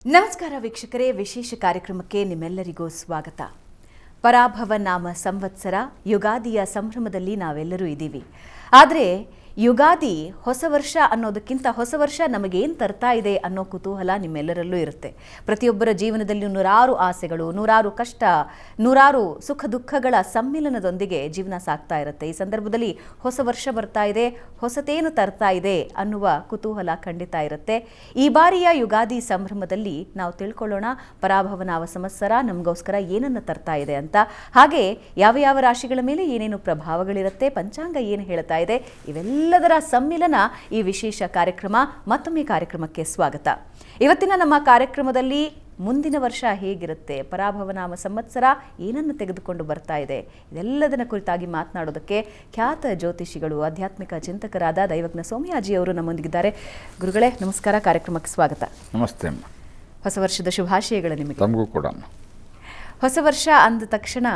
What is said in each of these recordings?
ನಮಸ್ಕಾರ ವೀಕ್ಷಕರೇ, ವಿಶೇಷ ಕಾರ್ಯಕ್ರಮಕ್ಕೆ ನಿಮ್ಮೆಲ್ಲರಿಗೂ ಸ್ವಾಗತ. ಪರಾಭವ ನಾಮ ಸಂವತ್ಸರ ಯುಗಾದಿಯ ಸಂಭ್ರಮದಲ್ಲಿ ನಾವೆಲ್ಲರೂ ಇದ್ದೀವಿ. ಆದರೆ ಯುಗಾದಿ ಹೊಸ ವರ್ಷ ಅನ್ನೋದಕ್ಕಿಂತ ಹೊಸ ವರ್ಷ ನಮಗೇನು ತರ್ತಾ ಇದೆ ಅನ್ನೋ ಕುತೂಹಲ ನಿಮ್ಮೆಲ್ಲರಲ್ಲೂ ಇರುತ್ತೆ. ಪ್ರತಿಯೊಬ್ಬರ ಜೀವನದಲ್ಲಿ ನೂರಾರು ಆಸೆಗಳು, ನೂರಾರು ಕಷ್ಟ, ನೂರಾರು ಸುಖ ದುಃಖಗಳ ಸಮ್ಮಿಲನದೊಂದಿಗೆ ಜೀವನ ಸಾಗ್ತಾ ಇರುತ್ತೆ. ಈ ಸಂದರ್ಭದಲ್ಲಿ ಹೊಸ ವರ್ಷ ಬರ್ತಾ ಇದೆ, ಹೊಸತೇನು ತರ್ತಾ ಇದೆ ಅನ್ನುವ ಕುತೂಹಲ ಖಂಡಿತ ಇರುತ್ತೆ. ಈ ಬಾರಿಯ ಯುಗಾದಿ ಸಂಭ್ರಮದಲ್ಲಿ ನಾವು ತಿಳ್ಕೊಳ್ಳೋಣ ಪರಾಭವ ನಾಮ ಸಂವತ್ಸರ ನಮಗೋಸ್ಕರ ಏನನ್ನು ತರ್ತಾ ಇದೆ ಅಂತ. ಹಾಗೆ ಯಾವ ಯಾವ ರಾಶಿಗಳ ಮೇಲೆ ಏನೇನು ಪ್ರಭಾವಗಳಿರುತ್ತೆ, ಪಂಚಾಂಗ ಏನು ಹೇಳ್ತಾ ಇದೆ, ಇವೆಲ್ಲದರ ಸಮ್ಮಿಲನ ಈ ವಿಶೇಷ ಕಾರ್ಯಕ್ರಮ. ಮತ್ತೊಮ್ಮೆ ಕಾರ್ಯಕ್ರಮಕ್ಕೆ ಸ್ವಾಗತ. ಇವತ್ತಿನ ನಮ್ಮ ಕಾರ್ಯಕ್ರಮದಲ್ಲಿ ಮುಂದಿನ ವರ್ಷ ಹೇಗಿರುತ್ತೆ, ಪರಾಭವ ನಾಮ ಸಂವತ್ಸರ ಏನನ್ನು ತೆಗೆದುಕೊಂಡು ಬರ್ತಾ ಇದೆ, ಇದೆಲ್ಲದನ್ನ ಕುರಿತಾಗಿ ಮಾತನಾಡೋದಕ್ಕೆ ಖ್ಯಾತ ಜ್ಯೋತಿಷಿಗಳು, ಆಧ್ಯಾತ್ಮಿಕ ಚಿಂತಕರಾದ ದೈವಜ್ಞ ಸೋಮಯಾಜಿಯವರು ನಮ್ಮೊಂದಿಗಿದ್ದಾರೆ. ಗುರುಗಳೇ ನಮಸ್ಕಾರ, ಕಾರ್ಯಕ್ರಮಕ್ಕೆ ಸ್ವಾಗತ. ನಮಸ್ತೆ ಅಮ್ಮ. ಹೊಸ ವರ್ಷದ ಶುಭಾಶಯಗಳು ನಿಮಗೆ. ತಮಗೂ ಕೂಡ. ಹೊಸ ವರ್ಷ ಅಂದ ತಕ್ಷಣ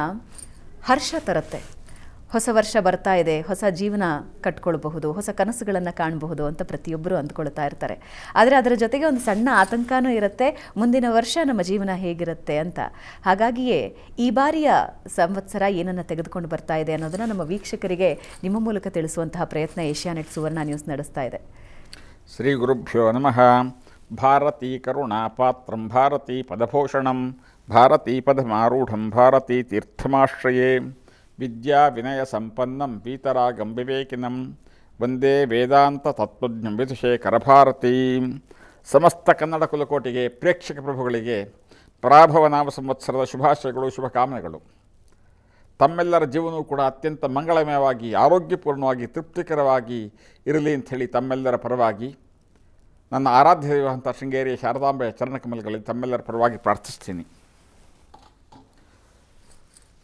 ಹರ್ಷ ತರುತ್ತೆ. ಹೊಸ ವರ್ಷ ಬರ್ತಾ ಇದೆ, ಹೊಸ ಜೀವನ ಕಟ್ಕೊಳ್ಬಹುದು, ಹೊಸ ಕನಸುಗಳನ್ನು ಕಾಣಬಹುದು ಅಂತ ಪ್ರತಿಯೊಬ್ಬರು ಅಂದ್ಕೊಳ್ತಾ ಇರ್ತಾರೆ. ಆದರೆ ಅದರ ಜೊತೆಗೆ ಒಂದು ಸಣ್ಣ ಆತಂಕನೂ ಇರುತ್ತೆ, ಮುಂದಿನ ವರ್ಷ ನಮ್ಮ ಜೀವನ ಹೇಗಿರುತ್ತೆ ಅಂತ. ಹಾಗಾಗಿಯೇ ಈ ಬಾರಿಯ ಸಂವತ್ಸರ ಏನನ್ನು ತೆಗೆದುಕೊಂಡು ಬರ್ತಾ ಇದೆ ಅನ್ನೋದನ್ನು ನಮ್ಮ ವೀಕ್ಷಕರಿಗೆ ನಿಮ್ಮ ಮೂಲಕ ತಿಳಿಸುವಂತಹ ಪ್ರಯತ್ನ ಏಷ್ಯಾನೆಟ್ ಸುವರ್ಣ ನ್ಯೂಸ್ ನಡೆಸ್ತಾ ಇದೆ. ಶ್ರೀ ಗುರುಭ್ಯೋ ನಮಃ. ಭಾರತೀ ಕರುಣಾ ಪಾತ್ರಂ ಭಾರತೀ ಪದಭೂಷಣಂ ಭಾರತೀ ಪದಮಾರೂಢಂ ಭಾರತೀ ತೀರ್ಥಮಾಶ್ರಯೇ ವಿದ್ಯಾ ವಿನಯ ಸಂಪನ್ನಂ ಪೀತರಾಗಂ ವಿವೇಕಿನಂ ವಂದೇ ವೇದಾಂತ ತತ್ವಜ್ಞಂ ವಿಧುಶೇಖರ ಭಾರತೀ. ಸಮಸ್ತ ಕನ್ನಡ ಕುಲಕೋಟಿಗೆ, ಪ್ರೇಕ್ಷಕ ಪ್ರಭುಗಳಿಗೆ ಪರಾಭವ ನಾಮ ಸಂವತ್ಸರದ ಶುಭಾಶಯಗಳು, ಶುಭಕಾಮನೆಗಳು. ತಮ್ಮೆಲ್ಲರ ಜೀವನವೂ ಕೂಡ ಅತ್ಯಂತ ಮಂಗಳಮಯವಾಗಿ, ಆರೋಗ್ಯಪೂರ್ಣವಾಗಿ, ತೃಪ್ತಿಕರವಾಗಿ ಇರಲಿ ಅಂಥೇಳಿ ತಮ್ಮೆಲ್ಲರ ಪರವಾಗಿ, ನನ್ನ ಆರಾಧ್ಯ ದೈವವಂತ ಶೃಂಗೇರಿಯ ಶಾರದಾಂಬೆಯ ಚರಣಕಮಲಗಳಲ್ಲಿ ತಮ್ಮೆಲ್ಲರ ಪರವಾಗಿ ಪ್ರಾರ್ಥಿಸ್ತೀನಿ.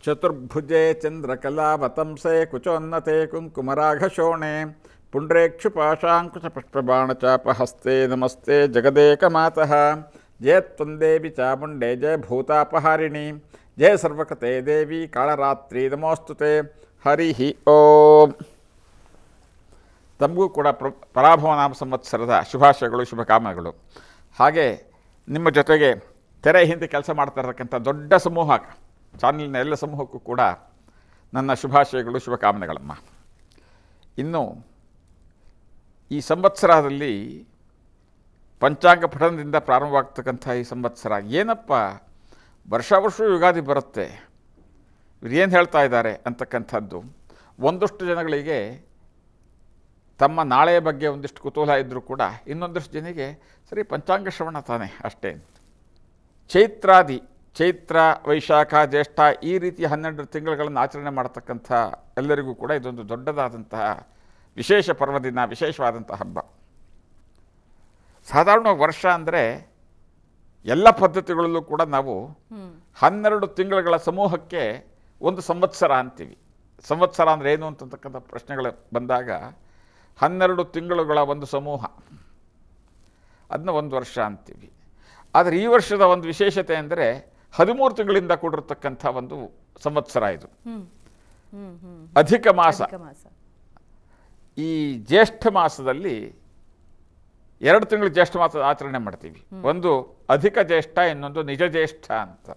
ಚತುರ್ಭುಜೆ ಚಂದ್ರಕಲಾವತಂಸೆ ಕುಚೋನ್ನತೆ ಕುಂಕುಮರಾಘಶೋಣೆ ಪುಂಡ್ರೇಕ್ಷುಪಾಶಾಂಕುಶ ಪುಷ್ಪಬಾಣಚಾಪಹಸ್ತೆ ನಮಸ್ತೆ ಜಗದೇಕಮಾತಃ. ಜಯ ತ್ವಂದೇವಿ ಚಾಮುಂಡೆ ಜಯ ಭೂತಾಪಹಾರಿಣಿ ಜಯ ಸರ್ವಕತೆ ದೇವಿ ಕಾಳರಾತ್ರಿ ನಮೋಸ್ತುತೆ. ಹರಿ ಓಂ. ತಮಗೂ ಕೂಡ ಪರಾಭವ ನಾಮ ಸಂವತ್ಸರದ ಶುಭಾಶಯಗಳು, ಶುಭಕಾಮನೆಗಳು. ಹಾಗೆ ನಿಮ್ಮ ಜೊತೆಗೆ ತೆರೆ ಹಿಂದೆ ಕೆಲಸ ಮಾಡ್ತಾ ಇರತಕ್ಕಂಥ ದೊಡ್ಡ ಸಮೂಹ, ಚಾನಲಿನ ಎಲ್ಲ ಸಮೂಹಕ್ಕೂ ಕೂಡ ನನ್ನ ಶುಭಾಶಯಗಳು, ಶುಭಕಾಮನೆಗಳಮ್ಮ. ಇನ್ನು ಈ ಸಂವತ್ಸರದಲ್ಲಿ ಪಂಚಾಂಗ ಪಠಣದಿಂದ ಪ್ರಾರಂಭವಾಗ್ತಕ್ಕಂಥ ಈ ಸಂವತ್ಸರ ಏನಪ್ಪ, ವರ್ಷ ಯುಗಾದಿ ಬರುತ್ತೆ, ಇವ್ರು ಏನು ಹೇಳ್ತಾ ಇದ್ದಾರೆ ಅಂತಕ್ಕಂಥದ್ದು ಒಂದಷ್ಟು ಜನಗಳಿಗೆ ತಮ್ಮ ನಾಳೆಯ ಬಗ್ಗೆ ಒಂದಿಷ್ಟು ಕುತೂಹಲ ಇದ್ದರೂ ಕೂಡ ಇನ್ನೊಂದಷ್ಟು ಜನರಿಗೆ ಸರಿ ಪಂಚಾಂಗ ಶ್ರವಣ ತಾನೆ ಅಷ್ಟೇ. ಚೈತ್ರಾದಿ, ಚೈತ್ರ, ವೈಶಾಖ, ಜ್ಯೇಷ್ಠ ಈ ರೀತಿಯ 12 ತಿಂಗಳುಗಳನ್ನು ಆಚರಣೆ ಮಾಡತಕ್ಕಂಥ ಎಲ್ಲರಿಗೂ ಕೂಡ ಇದೊಂದು ದೊಡ್ಡದಾದಂತಹ ವಿಶೇಷ ಪರ್ವದಿನ, ವಿಶೇಷವಾದಂಥ ಹಬ್ಬ. ಸಾಧಾರಣವಾಗಿ ವರ್ಷ ಅಂದರೆ ಎಲ್ಲ ಪದ್ಧತಿಗಳಲ್ಲೂ ಕೂಡ ನಾವು 12 ತಿಂಗಳುಗಳ ಸಮೂಹಕ್ಕೆ ಒಂದು ಸಂವತ್ಸರ ಅಂತೀವಿ. ಸಂವತ್ಸರ ಅಂದರೆ ಏನು ಅಂತಕ್ಕಂಥ ಪ್ರಶ್ನೆಗಳು ಬಂದಾಗ 12 ತಿಂಗಳುಗಳ ಒಂದು ಸಮೂಹ, ಅದನ್ನ ಒಂದು ವರ್ಷ ಅಂತೀವಿ. ಆದರೆ ಈ ವರ್ಷದ ಒಂದು ವಿಶೇಷತೆ ಅಂದರೆ 13 ತಿಂಗಳಿಂದ ಕೂಡಿರತಕ್ಕಂಥ ಒಂದು ಸಂವತ್ಸರ ಇದು. ಅಧಿಕ ಮಾಸ. ಈ ಜ್ಯೇಷ್ಠ ಮಾಸದಲ್ಲಿ 2 ತಿಂಗಳು ಜ್ಯೇಷ್ಠ ಮಾಸದ ಆಚರಣೆ ಮಾಡ್ತೀವಿ. ಒಂದು ಅಧಿಕ ಜ್ಯೇಷ್ಠ, ಇನ್ನೊಂದು ನಿಜ ಜ್ಯೇಷ್ಠ ಅಂತ.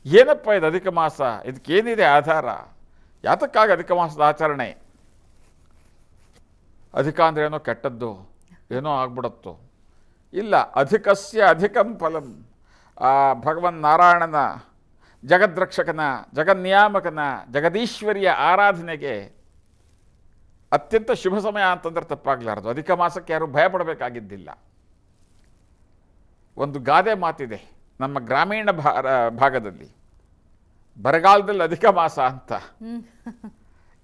ಏನಪ್ಪ ಇದು ಅಧಿಕ ಮಾಸ, ಇದಕ್ಕೇನಿದೆ ಆಧಾರ, ಯಾತಕ್ಕಾಗಿ ಅಧಿಕ ಮಾಸದ ಆಚರಣೆ? ಅಧಿಕ ಅಂದರೆ ಏನೋ ಕೆಟ್ಟದ್ದು, ಏನೋ ಆಗ್ಬಿಡತ್ತೋ? ಇಲ್ಲ, ಅಧಿಕಸ್ಯ ಅಧಿಕಂ ಫಲಂ. ಭಗವನ್ ನಾರಾಯಣನ, ಜಗದ್ರಕ್ಷಕನ, ಜಗನ್ನಿಯಾಮಕನ, ಜಗದೀಶ್ವರಿಯ ಆರಾಧನೆಗೆ ಅತ್ಯಂತ ಶುಭ ಸಮಯ ಅಂತಂದ್ರೆ ತಪ್ಪಾಗಲಾರದು. ಅಧಿಕ ಮಾಸಕ್ಕೆ ಯಾರು ಭಯಪಡಬೇಕಾಗಿದ್ದಿಲ್ಲ. ಒಂದು ಗಾದೆ ಮಾತಿದೆ ನಮ್ಮ ಗ್ರಾಮೀಣ ಭಾಗದಲ್ಲಿ, ಬರಗಾಲದಲ್ಲಿ ಅಧಿಕ ಮಾಸ ಅಂತ.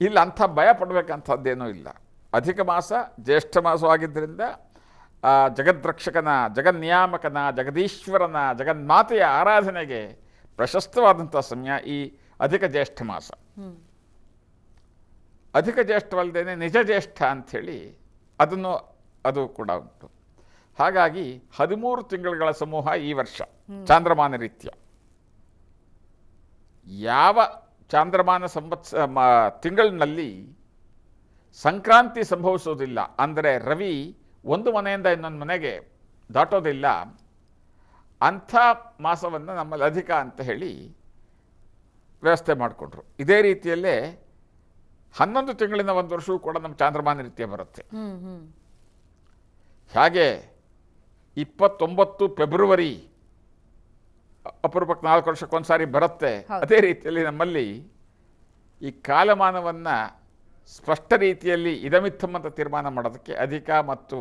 ಇಲ್ಲ, ಅಂಥ ಭಯ ಪಡಬೇಕಂಥದ್ದೇನೂ ಇಲ್ಲ. ಅಧಿಕ ಮಾಸ ಜ್ಯೇಷ್ಠ ಮಾಸವಾಗಿದ್ದರಿಂದ ಜಗದ್ರಕ್ಷಕನ, ಜಗನ್ನಿಯಾಮಕನ, ಜಗದೀಶ್ವರನ, ಜಗನ್ಮಾತೆಯ ಆರಾಧನೆಗೆ ಪ್ರಶಸ್ತವಾದಂಥ ಸಮಯ ಈ ಅಧಿಕ ಜ್ಯೇಷ್ಠ ಮಾಸ. ಅಧಿಕ ಜ್ಯೇಷ್ಠವಲ್ಲದೇನೆ ನಿಜ ಜ್ಯೇಷ್ಠ ಅಂಥೇಳಿ ಅದು ಕೂಡ ಉಂಟು. ಹಾಗಾಗಿ 13 ತಿಂಗಳುಗಳ ಸಮೂಹ ಈ ವರ್ಷ ಚಾಂದ್ರಮಾನ ರೀತ್ಯ. ಯಾವ ಚಾಂದ್ರಮಾನ ತಿಂಗಳಿನಲ್ಲಿ ಸಂಕ್ರಾಂತಿ ಸಂಭವಿಸೋದಿಲ್ಲ, ಅಂದರೆ ರವಿ ಒಂದು ಮನೆಯಿಂದ ಇನ್ನೊಂದು ಮನೆಗೆ ದಾಟೋದಿಲ್ಲ, ಅಂಥ ಮಾಸವನ್ನು ನಮ್ಮಲ್ಲಿ ಅಧಿಕ ಅಂತ ಹೇಳಿ ವ್ಯವಸ್ಥೆ ಮಾಡಿಕೊಂಡ್ರು. ಇದೇ ರೀತಿಯಲ್ಲೇ 11 ತಿಂಗಳಿನ ಒಂದು ವರ್ಷವೂ ಕೂಡ ನಮ್ಮ ಚಾಂದ್ರಮಾನ ರೀತಿಯ ಬರುತ್ತೆ. ಹಾಗೆ 29 ಫೆಬ್ರವರಿ ಅಪರೂಪಕ್ಕೆ 4 ವರ್ಷಕ್ಕೊಂದು ಸಾರಿ ಬರುತ್ತೆ. ಅದೇ ರೀತಿಯಲ್ಲಿ ನಮ್ಮಲ್ಲಿ ಈ ಕಾಲಮಾನವನ್ನು ಸ್ಪಷ್ಟ ರೀತಿಯಲ್ಲಿ ಇದಮಿತ್ತಮ್ ಅಂತ ತೀರ್ಮಾನ ಮಾಡೋದಕ್ಕೆ ಅಧಿಕ ಮತ್ತು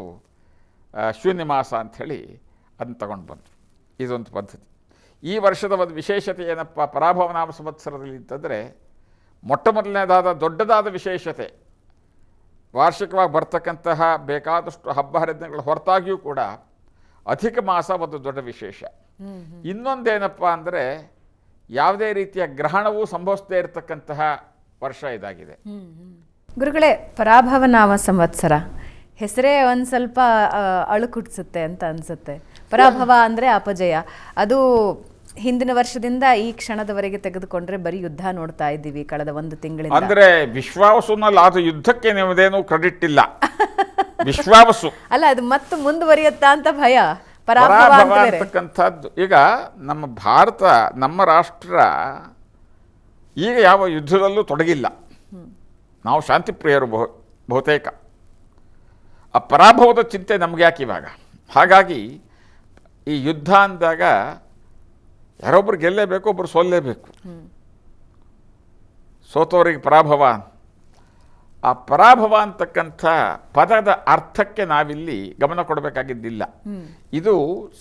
ಶೂನ್ಯ ಮಾಸ ಅಂಥೇಳಿ ಅದನ್ನು ತಗೊಂಡು ಬಂದರು. ಇದೊಂದು ಪದ್ಧತಿ. ಈ ವರ್ಷದ ಒಂದು ವಿಶೇಷತೆ ಏನಪ್ಪ ಪರಾಭವನಾಮ ಸಂವತ್ಸರದಲ್ಲಿ ಅಂತಂದರೆ, ಮೊಟ್ಟ ಮೊದಲನೇದಾದ ದೊಡ್ಡದಾದ ವಿಶೇಷತೆ ವಾರ್ಷಿಕವಾಗಿ ಬರ್ತಕ್ಕಂತಹ ಬೇಕಾದಷ್ಟು ಹಬ್ಬ ಹರಿದಿನಗಳ ಹೊರತಾಗಿಯೂ ಕೂಡ ಅಧಿಕ ಮಾಸ ಒಂದು ದೊಡ್ಡ ವಿಶೇಷ. ಇನ್ನೊಂದೇನಪ್ಪ ಅಂದರೆ, ಯಾವುದೇ ರೀತಿಯ ಗ್ರಹಣವೂ ಸಂಭವಿಸದೇ ಇರತಕ್ಕಂತಹ ವರ್ಷ ಇದಾಗಿದೆ. ಗುರುಗಳೇ, ಪರಾಭವನಾಮ ಸಂವತ್ಸರ ಹೆಸರೇ ಒಂದು ಸ್ವಲ್ಪ ಅಳುಕುಡ್ಸುತ್ತೆ ಅಂತ ಅನ್ಸುತ್ತೆ. ಪರಾಭವ ಅಂದರೆ ಅಪಜಯ. ಅದು ಹಿಂದಿನ ವರ್ಷದಿಂದ ಈ ಕ್ಷಣದವರೆಗೆ ತೆಗೆದುಕೊಂಡ್ರೆ ಬರೀ ಯುದ್ಧ ನೋಡ್ತಾ ಇದ್ದೀವಿ ಕಳೆದ 1 ತಿಂಗಳಿಂದ. ಅಂದ್ರೆ ವಿಶ್ವಾವಸುನಲ್ಲಿ ಆದ ಯುದ್ಧಕ್ಕೆ ನಿಮ್ಮದೇನು ಕ್ರೆಡಿಟ್ ಇಲ್ಲ. ವಿಶ್ವಾವಸು ಅಲ್ಲ, ಅದು ಮತ್ತೆ ಮುಂದುವರಿಯುತ್ತಾ ಅಂತ ಭಯ. ಪರಾಭವ ಅಂತಕ್ಕಂಥದ್ದು ಈಗ ನಮ್ಮ ಭಾರತ, ನಮ್ಮ ರಾಷ್ಟ್ರ ಈಗ ಯಾವ ಯುದ್ಧದಲ್ಲೂ ತೊಡಗಿಲ್ಲ. ನಾವು ಶಾಂತಿಪ್ರಿಯರು ಬಹುತೇಕ. ಆ ಪರಾಭವದ ಚಿಂತೆ ನಮ್ಗೆ ಯಾಕೆ ಇವಾಗ? ಹಾಗಾಗಿ ಈ ಯುದ್ಧ ಅಂದಾಗ ಯಾರೊಬ್ಬರು ಗೆಲ್ಲೇಬೇಕು, ಒಬ್ಬರು ಸೋಲ್ಲೇಬೇಕು. ಸೋತವರಿಗೆ ಪರಾಭವ. ಆ ಪರಾಭವ ಅಂತಕ್ಕಂಥ ಪದದ ಅರ್ಥಕ್ಕೆ ನಾವಿಲ್ಲಿ ಗಮನ ಕೊಡಬೇಕಾಗಿದ್ದಿಲ್ಲ. ಇದು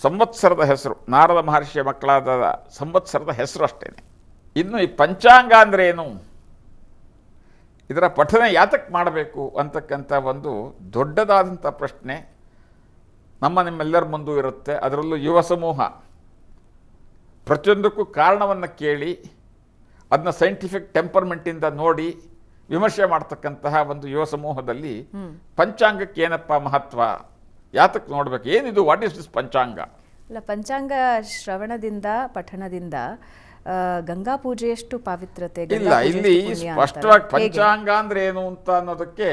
ಸಂವತ್ಸರದ ಹೆಸರು, ನಾರದ ಮಹರ್ಷಿಯ ಮಕ್ಕಳಾದ ಸಂವತ್ಸರದ ಹೆಸರು ಅಷ್ಟೇ. ಇನ್ನು ಈ ಪಂಚಾಂಗ ಅಂದರೆ ಏನು, ಇದರ ಪಠನ ಯಾತಕ್ಕೆ ಮಾಡಬೇಕು ಅಂತಕ್ಕಂಥ ಒಂದು ದೊಡ್ಡದಾದಂಥ ಪ್ರಶ್ನೆ ನಿಮ್ಮೆಲ್ಲರ ಮುಂದೂ ಇರುತ್ತೆ. ಅದರಲ್ಲೂ ಯುವ ಸಮೂಹ ಪ್ರತಿಯೊಂದಕ್ಕೂ ಕಾರಣವನ್ನು ಕೇಳಿ ಅದನ್ನ ಸೈಂಟಿಫಿಕ್ ಟೆಂಪರ್ಮೆಂಟಿಂದ ನೋಡಿ ವಿಮರ್ಶೆ ಮಾಡ್ತಕ್ಕಂತಹ ಒಂದು ಯುವ ಸಮೂಹದಲ್ಲಿ ಪಂಚಾಂಗಕ್ಕೆ ಏನಪ್ಪ ಮಹತ್ವ, ಯಾತಕ್ಕೆ ನೋಡಬೇಕು, ಏನಿದು, ವಾಟ್ ಇಸ್ ದಿಸ್ ಪಂಚಾಂಗ? ಅಲ್ಲ, ಪಂಚಾಂಗ ಶ್ರವಣದಿಂದ ಪಠಣದಿಂದ ಗಂಗಾ ಪೂಜೆಯಷ್ಟು ಪಾವಿತ್ರತೆ ಇಲ್ಲ. ಇಲ್ಲಿ ಸ್ಪಷ್ಟವಾಗಿ ಪಂಚಾಂಗ ಅಂದ್ರೆ ಏನು ಅಂತ ಅನ್ನೋದಕ್ಕೆ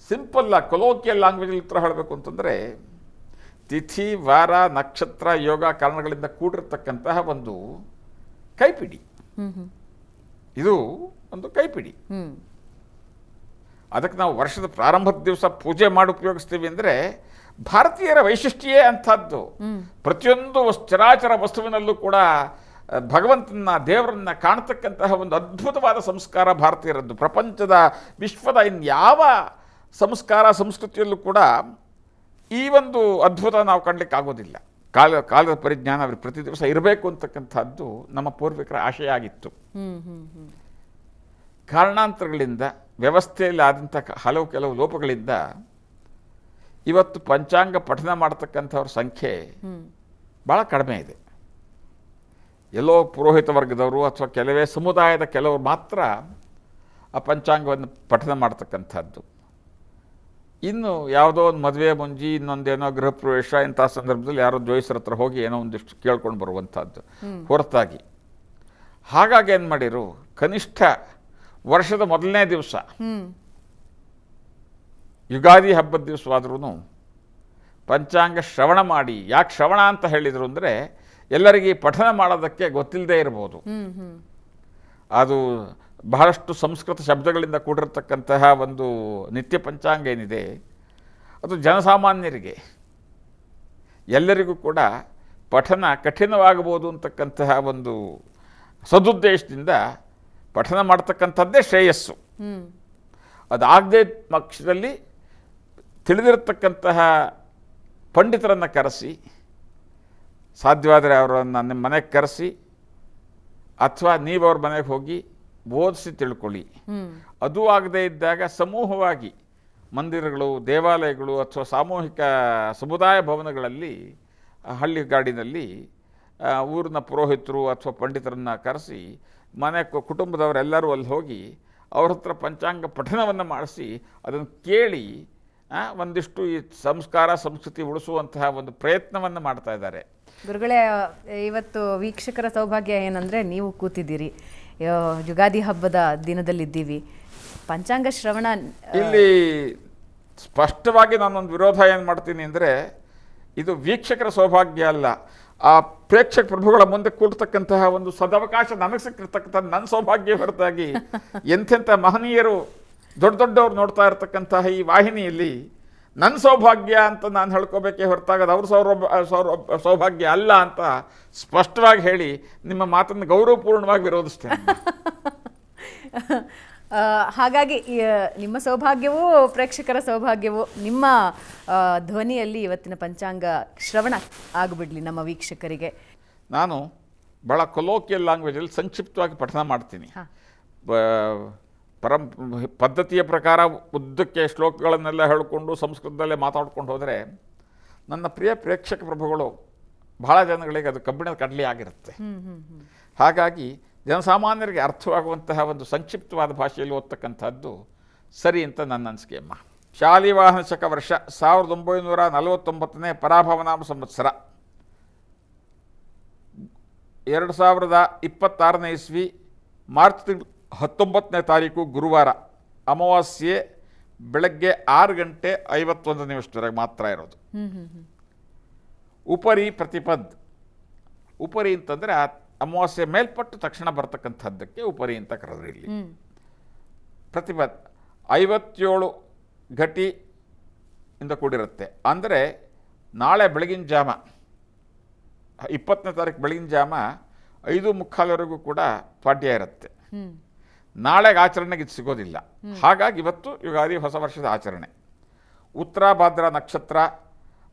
ಸಿಂಪಲ್ ಕೊಲೋಕಿಯಲ್ ಲ್ಯಾಂಗ್ವೇಜ್ ಉತ್ತರ ಹೇಳಬೇಕು ಅಂತಂದ್ರೆ, ತಿಥಿ, ವಾರ, ನಕ್ಷತ್ರ, ಯೋಗ ಕಾರಣಗಳಿಂದ ಕೂಡಿರ್ತಕ್ಕಂತಹ ಒಂದು ಕೈಪಿಡಿ. ಇದು ಒಂದು ಕೈಪಿಡಿ. ಅದಕ್ಕೆ ನಾವು ವರ್ಷದ ಪ್ರಾರಂಭದ ದಿವಸ ಪೂಜೆ ಮಾಡಿ ಉಪಯೋಗಿಸ್ತೀವಿ ಅಂದರೆ ಭಾರತೀಯರ ವೈಶಿಷ್ಟ್ಯವೇ ಅಂಥದ್ದು. ಪ್ರತಿಯೊಂದು ಚರಾಚರ ವಸ್ತುವಿನಲ್ಲೂ ಕೂಡ ಭಗವಂತನ, ದೇವರನ್ನ ಕಾಣತಕ್ಕಂತಹ ಒಂದು ಅದ್ಭುತವಾದ ಸಂಸ್ಕಾರ ಭಾರತೀಯರದ್ದು. ಪ್ರಪಂಚದ, ವಿಶ್ವದ ಇನ್ಯಾವ ಸಂಸ್ಕಾರ ಸಂಸ್ಕೃತಿಯಲ್ಲೂ ಕೂಡ ಈ ಒಂದು ಅದ್ಭುತ ನಾವು ಕಾಣಲಿಕ್ಕೆ ಆಗೋದಿಲ್ಲ. ಕಾಲದ ಪರಿಜ್ಞಾನ ಅವ್ರಿಗೆ ಪ್ರತಿ ದಿವಸ ಇರಬೇಕು ಅಂತಕ್ಕಂಥದ್ದು ನಮ್ಮ ಪೂರ್ವಿಕರ ಆಶಯ ಆಗಿತ್ತು. ಕಾರಣಾಂತರಗಳಿಂದ, ವ್ಯವಸ್ಥೆಯಲ್ಲಿ ಆದಂಥ ಕೆಲವು ಲೋಪಗಳಿಂದ ಇವತ್ತು ಪಂಚಾಂಗ ಪಠನ ಮಾಡತಕ್ಕಂಥವ್ರ ಸಂಖ್ಯೆ ಭಾಳ ಕಡಿಮೆ ಇದೆ. ಎಲ್ಲೋ ಪುರೋಹಿತ ವರ್ಗದವರು ಅಥವಾ ಕೆಲವೇ ಸಮುದಾಯದ ಕೆಲವರು ಮಾತ್ರ ಆ ಪಂಚಾಂಗವನ್ನು ಪಠನ ಮಾಡ್ತಕ್ಕಂಥದ್ದು. ಇನ್ನು ಯಾವುದೋ ಒಂದು ಮದುವೆ ಮುಂಜಿ, ಇನ್ನೊಂದೇನೋ ಗೃಹ ಪ್ರವೇಶ, ಇಂಥ ಸಂದರ್ಭದಲ್ಲಿ ಯಾರೋ ಜೋಯಿಸರ ಹತ್ರ ಹೋಗಿ ಏನೋ ಒಂದಿಷ್ಟು ಕೇಳ್ಕೊಂಡು ಬರುವಂಥದ್ದು ಹೊರತಾಗಿ. ಹಾಗಾಗಿ ಏನು ಮಾಡಿರು, ಕನಿಷ್ಠ ವರ್ಷದ ಮೊದಲನೇ ದಿವಸ, ಯುಗಾದಿ ಹಬ್ಬದ ದಿವಸವಾದ್ರೂ ಪಂಚಾಂಗ ಶ್ರವಣ ಮಾಡಿ. ಯಾಕೆ ಶ್ರವಣ ಅಂತ ಹೇಳಿದರು ಅಂದರೆ, ಎಲ್ಲರಿಗೆ ಪಠನ ಮಾಡೋದಕ್ಕೆ ಗೊತ್ತಿಲ್ಲದೆ ಇರ್ಬೋದು. ಅದು ಬಹಳಷ್ಟು ಸಂಸ್ಕೃತ ಶಬ್ದಗಳಿಂದ ಕೂಡಿರ್ತಕ್ಕಂತಹ ಒಂದು ನಿತ್ಯ ಪಂಚಾಂಗ ಏನಿದೆ, ಅದು ಜನಸಾಮಾನ್ಯರಿಗೆ ಎಲ್ಲರಿಗೂ ಕೂಡ ಪಠನ ಕಠಿಣವಾಗಬಹುದು ಅಂತಕ್ಕಂತಹ ಒಂದು ಸದುದ್ದೇಶದಿಂದ ಪಠನ ಮಾಡ್ತಕ್ಕಂಥದ್ದೇ ಶ್ರೇಯಸ್ಸು. ಅದಾಗದೇ ಪಕ್ಷದಲ್ಲಿ ತಿಳಿದಿರತಕ್ಕಂತಹ ಪಂಡಿತರನ್ನು ಕರೆಸಿ, ಸಾಧ್ಯವಾದರೆ ಅವರನ್ನು ನಿಮ್ಮ ಮನೆಗೆ ಕರೆಸಿ ಅಥವಾ ನೀವು ಅವ್ರ ಮನೆಗೆ ಹೋಗಿ ಓದಿಸಿ ತಿಳ್ಕೊಳ್ಳಿ. ಅದು ಆಗದೇ ಇದ್ದಾಗ ಸಮೂಹವಾಗಿ ಮಂದಿರಗಳು, ದೇವಾಲಯಗಳು ಅಥವಾ ಸಾಮೂಹಿಕ ಸಮುದಾಯ ಭವನಗಳಲ್ಲಿ, ಹಳ್ಳಿಗಾಡಿನಲ್ಲಿ ಊರಿನ ಪುರೋಹಿತರು ಅಥವಾ ಪಂಡಿತರನ್ನು ಕರೆಸಿ ಮನೆ ಕುಟುಂಬದವರೆಲ್ಲರೂ ಅಲ್ಲಿ ಹೋಗಿ ಅವ್ರ ಹತ್ರ ಪಂಚಾಂಗ ಪಠನವನ್ನು ಮಾಡಿಸಿ ಅದನ್ನು ಕೇಳಿ ಒಂದಿಷ್ಟು ಈ ಸಂಸ್ಕಾರ ಸಂಸ್ಕೃತಿ ಉಳಿಸುವಂತಹ ಒಂದು ಪ್ರಯತ್ನವನ್ನು ಮಾಡ್ತಾ ಇದ್ದಾರೆ. ಗುರುಗಳೇ, ಇವತ್ತು ವೀಕ್ಷಕರ ಸೌಭಾಗ್ಯ ಏನಂದರೆ ನೀವು ಕೂತಿದ್ದೀರಿ, ಯುಗಾದಿ ಹಬ್ಬದ ದಿನದಲ್ಲಿದ್ದೀವಿ. ಪಂಚಾಂಗ ಶ್ರವಣ ಇಲ್ಲಿ ಸ್ಪಷ್ಟವಾಗಿ ನಾನೊಂದು ವಿರೋಧ ಏನು ಮಾಡ್ತೀನಿ ಅಂದರೆ, ಇದು ವೀಕ್ಷಕರ ಸೌಭಾಗ್ಯ ಅಲ್ಲ, ಆ ಪ್ರೇಕ್ಷಕ ಪ್ರಭುಗಳ ಮುಂದೆ ಕೂಡ್ತಕ್ಕಂತಹ ಒಂದು ಸದವಕಾಶ ನನಗೆ ಸಿಕ್ಕಿರ್ತಕ್ಕಂಥ ನನ್ನ ಸೌಭಾಗ್ಯ ಹೊರತಾಗಿ ಎಂಥೆಂಥ ಮಹನೀಯರು ದೊಡ್ಡ ದೊಡ್ಡವ್ರು ನೋಡ್ತಾ ಇರ್ತಕ್ಕಂತಹ ಈ ವಾಹಿನಿಯಲ್ಲಿ ನನ್ನ ಸೌಭಾಗ್ಯ ಅಂತ ನಾನು ಹೇಳ್ಕೋಬೇಕೇ ಹೊರತಾಗದು ಅವ್ರ ಸೌಭಾಗ್ಯ ಅಲ್ಲ ಅಂತ ಸ್ಪಷ್ಟವಾಗಿ ಹೇಳಿ ನಿಮ್ಮ ಮಾತನ್ನು ಗೌರವಪೂರ್ಣವಾಗಿ ವಿರೋಧಿಸ್ತೇನೆ. ಹಾಗಾಗಿ ನಿಮ್ಮ ಸೌಭಾಗ್ಯವೂ ಪ್ರೇಕ್ಷಕರ ಸೌಭಾಗ್ಯವೂ ನಿಮ್ಮ ಧ್ವನಿಯಲ್ಲಿ ಇವತ್ತಿನ ಪಂಚಾಂಗ ಶ್ರವಣ ಆಗಿಬಿಡಲಿ ನಮ್ಮ ವೀಕ್ಷಕರಿಗೆ. ನಾನು ಭಾಳ ಕೊಲೋಕಿಯಲ್ ಲ್ಯಾಂಗ್ವೇಜಲ್ಲಿ ಸಂಕ್ಷಿಪ್ತವಾಗಿ ಪಠನ ಮಾಡ್ತೀನಿ. ಪದ್ಧತಿಯ ಪ್ರಕಾರ ಉದ್ದಕ್ಕೆ ಶ್ಲೋಕಗಳನ್ನೆಲ್ಲ ಹೇಳಿಕೊಂಡು ಸಂಸ್ಕೃತದಲ್ಲೇ ಮಾತಾಡ್ಕೊಂಡು ಹೋದರೆ ನನ್ನ ಪ್ರಿಯ ಪ್ರೇಕ್ಷಕ ಪ್ರಭುಗಳು ಬಹಳ ಜನಗಳಿಗೆ ಅದು ಕಬ್ಬಿಣದ ಕಡಲೆ ಆಗಿರುತ್ತೆ. ಹಾಗಾಗಿ ಜನಸಾಮಾನ್ಯರಿಗೆ ಅರ್ಥವಾಗುವಂತಹ ಒಂದು ಸಂಕ್ಷಿಪ್ತವಾದ ಭಾಷೆಯಲ್ಲಿ ಓದ್ತಕ್ಕಂಥದ್ದು ಸರಿ ಅಂತ ನನ್ನ ಅನಿಸಿಕೆ ಅಮ್ಮ. ಶಾಲಿವಾಹನ ಶಕ ವರ್ಷ 1949 ಪರಾಭವನಾಮ ಸಂವತ್ಸರ 2026 ಇಸ್ವಿ ಮಾರ್ಚ್ ತಿಂಗಳು 19ನೇ ತಾರೀಕು ಗುರುವಾರ, ಅಮಾವಾಸ್ಯೆ ಬೆಳಗ್ಗೆ 6:51 ಮಾತ್ರ ಇರೋದು. ಉಪರಿ ಪ್ರತಿಪದ್. ಉಪರಿ ಅಂತಂದರೆ ಅಮಾವಾಸ್ಯೆ ಮೇಲ್ಪಟ್ಟು ತಕ್ಷಣ ಬರ್ತಕ್ಕಂಥದ್ದಕ್ಕೆ ಉಪರಿ ಅಂತ ಕರೆದ್ರು. ಇಲ್ಲಿ ಪ್ರತಿಪದ್ 57 ಘಟಿ ಇಂದ ಕೂಡಿರುತ್ತೆ. ಅಂದರೆ ನಾಳೆ ಬೆಳಗಿನ ಜಾಮ 20ನೇ ತಾರೀಕು ಬೆಳಗಿನ ಜಾಮ 5:45 ಕೂಡ ಪಾಡ್ಯ ಇರುತ್ತೆ. ನಾಳೆಗೆ ಆಚರಣೆಗೆ ಇದು ಸಿಗೋದಿಲ್ಲ. ಹಾಗಾಗಿ ಇವತ್ತು ಯುಗಾದಿ ಹೊಸ ವರ್ಷದ ಆಚರಣೆ. ಉತ್ತರ ಭಾದ್ರ ನಕ್ಷತ್ರ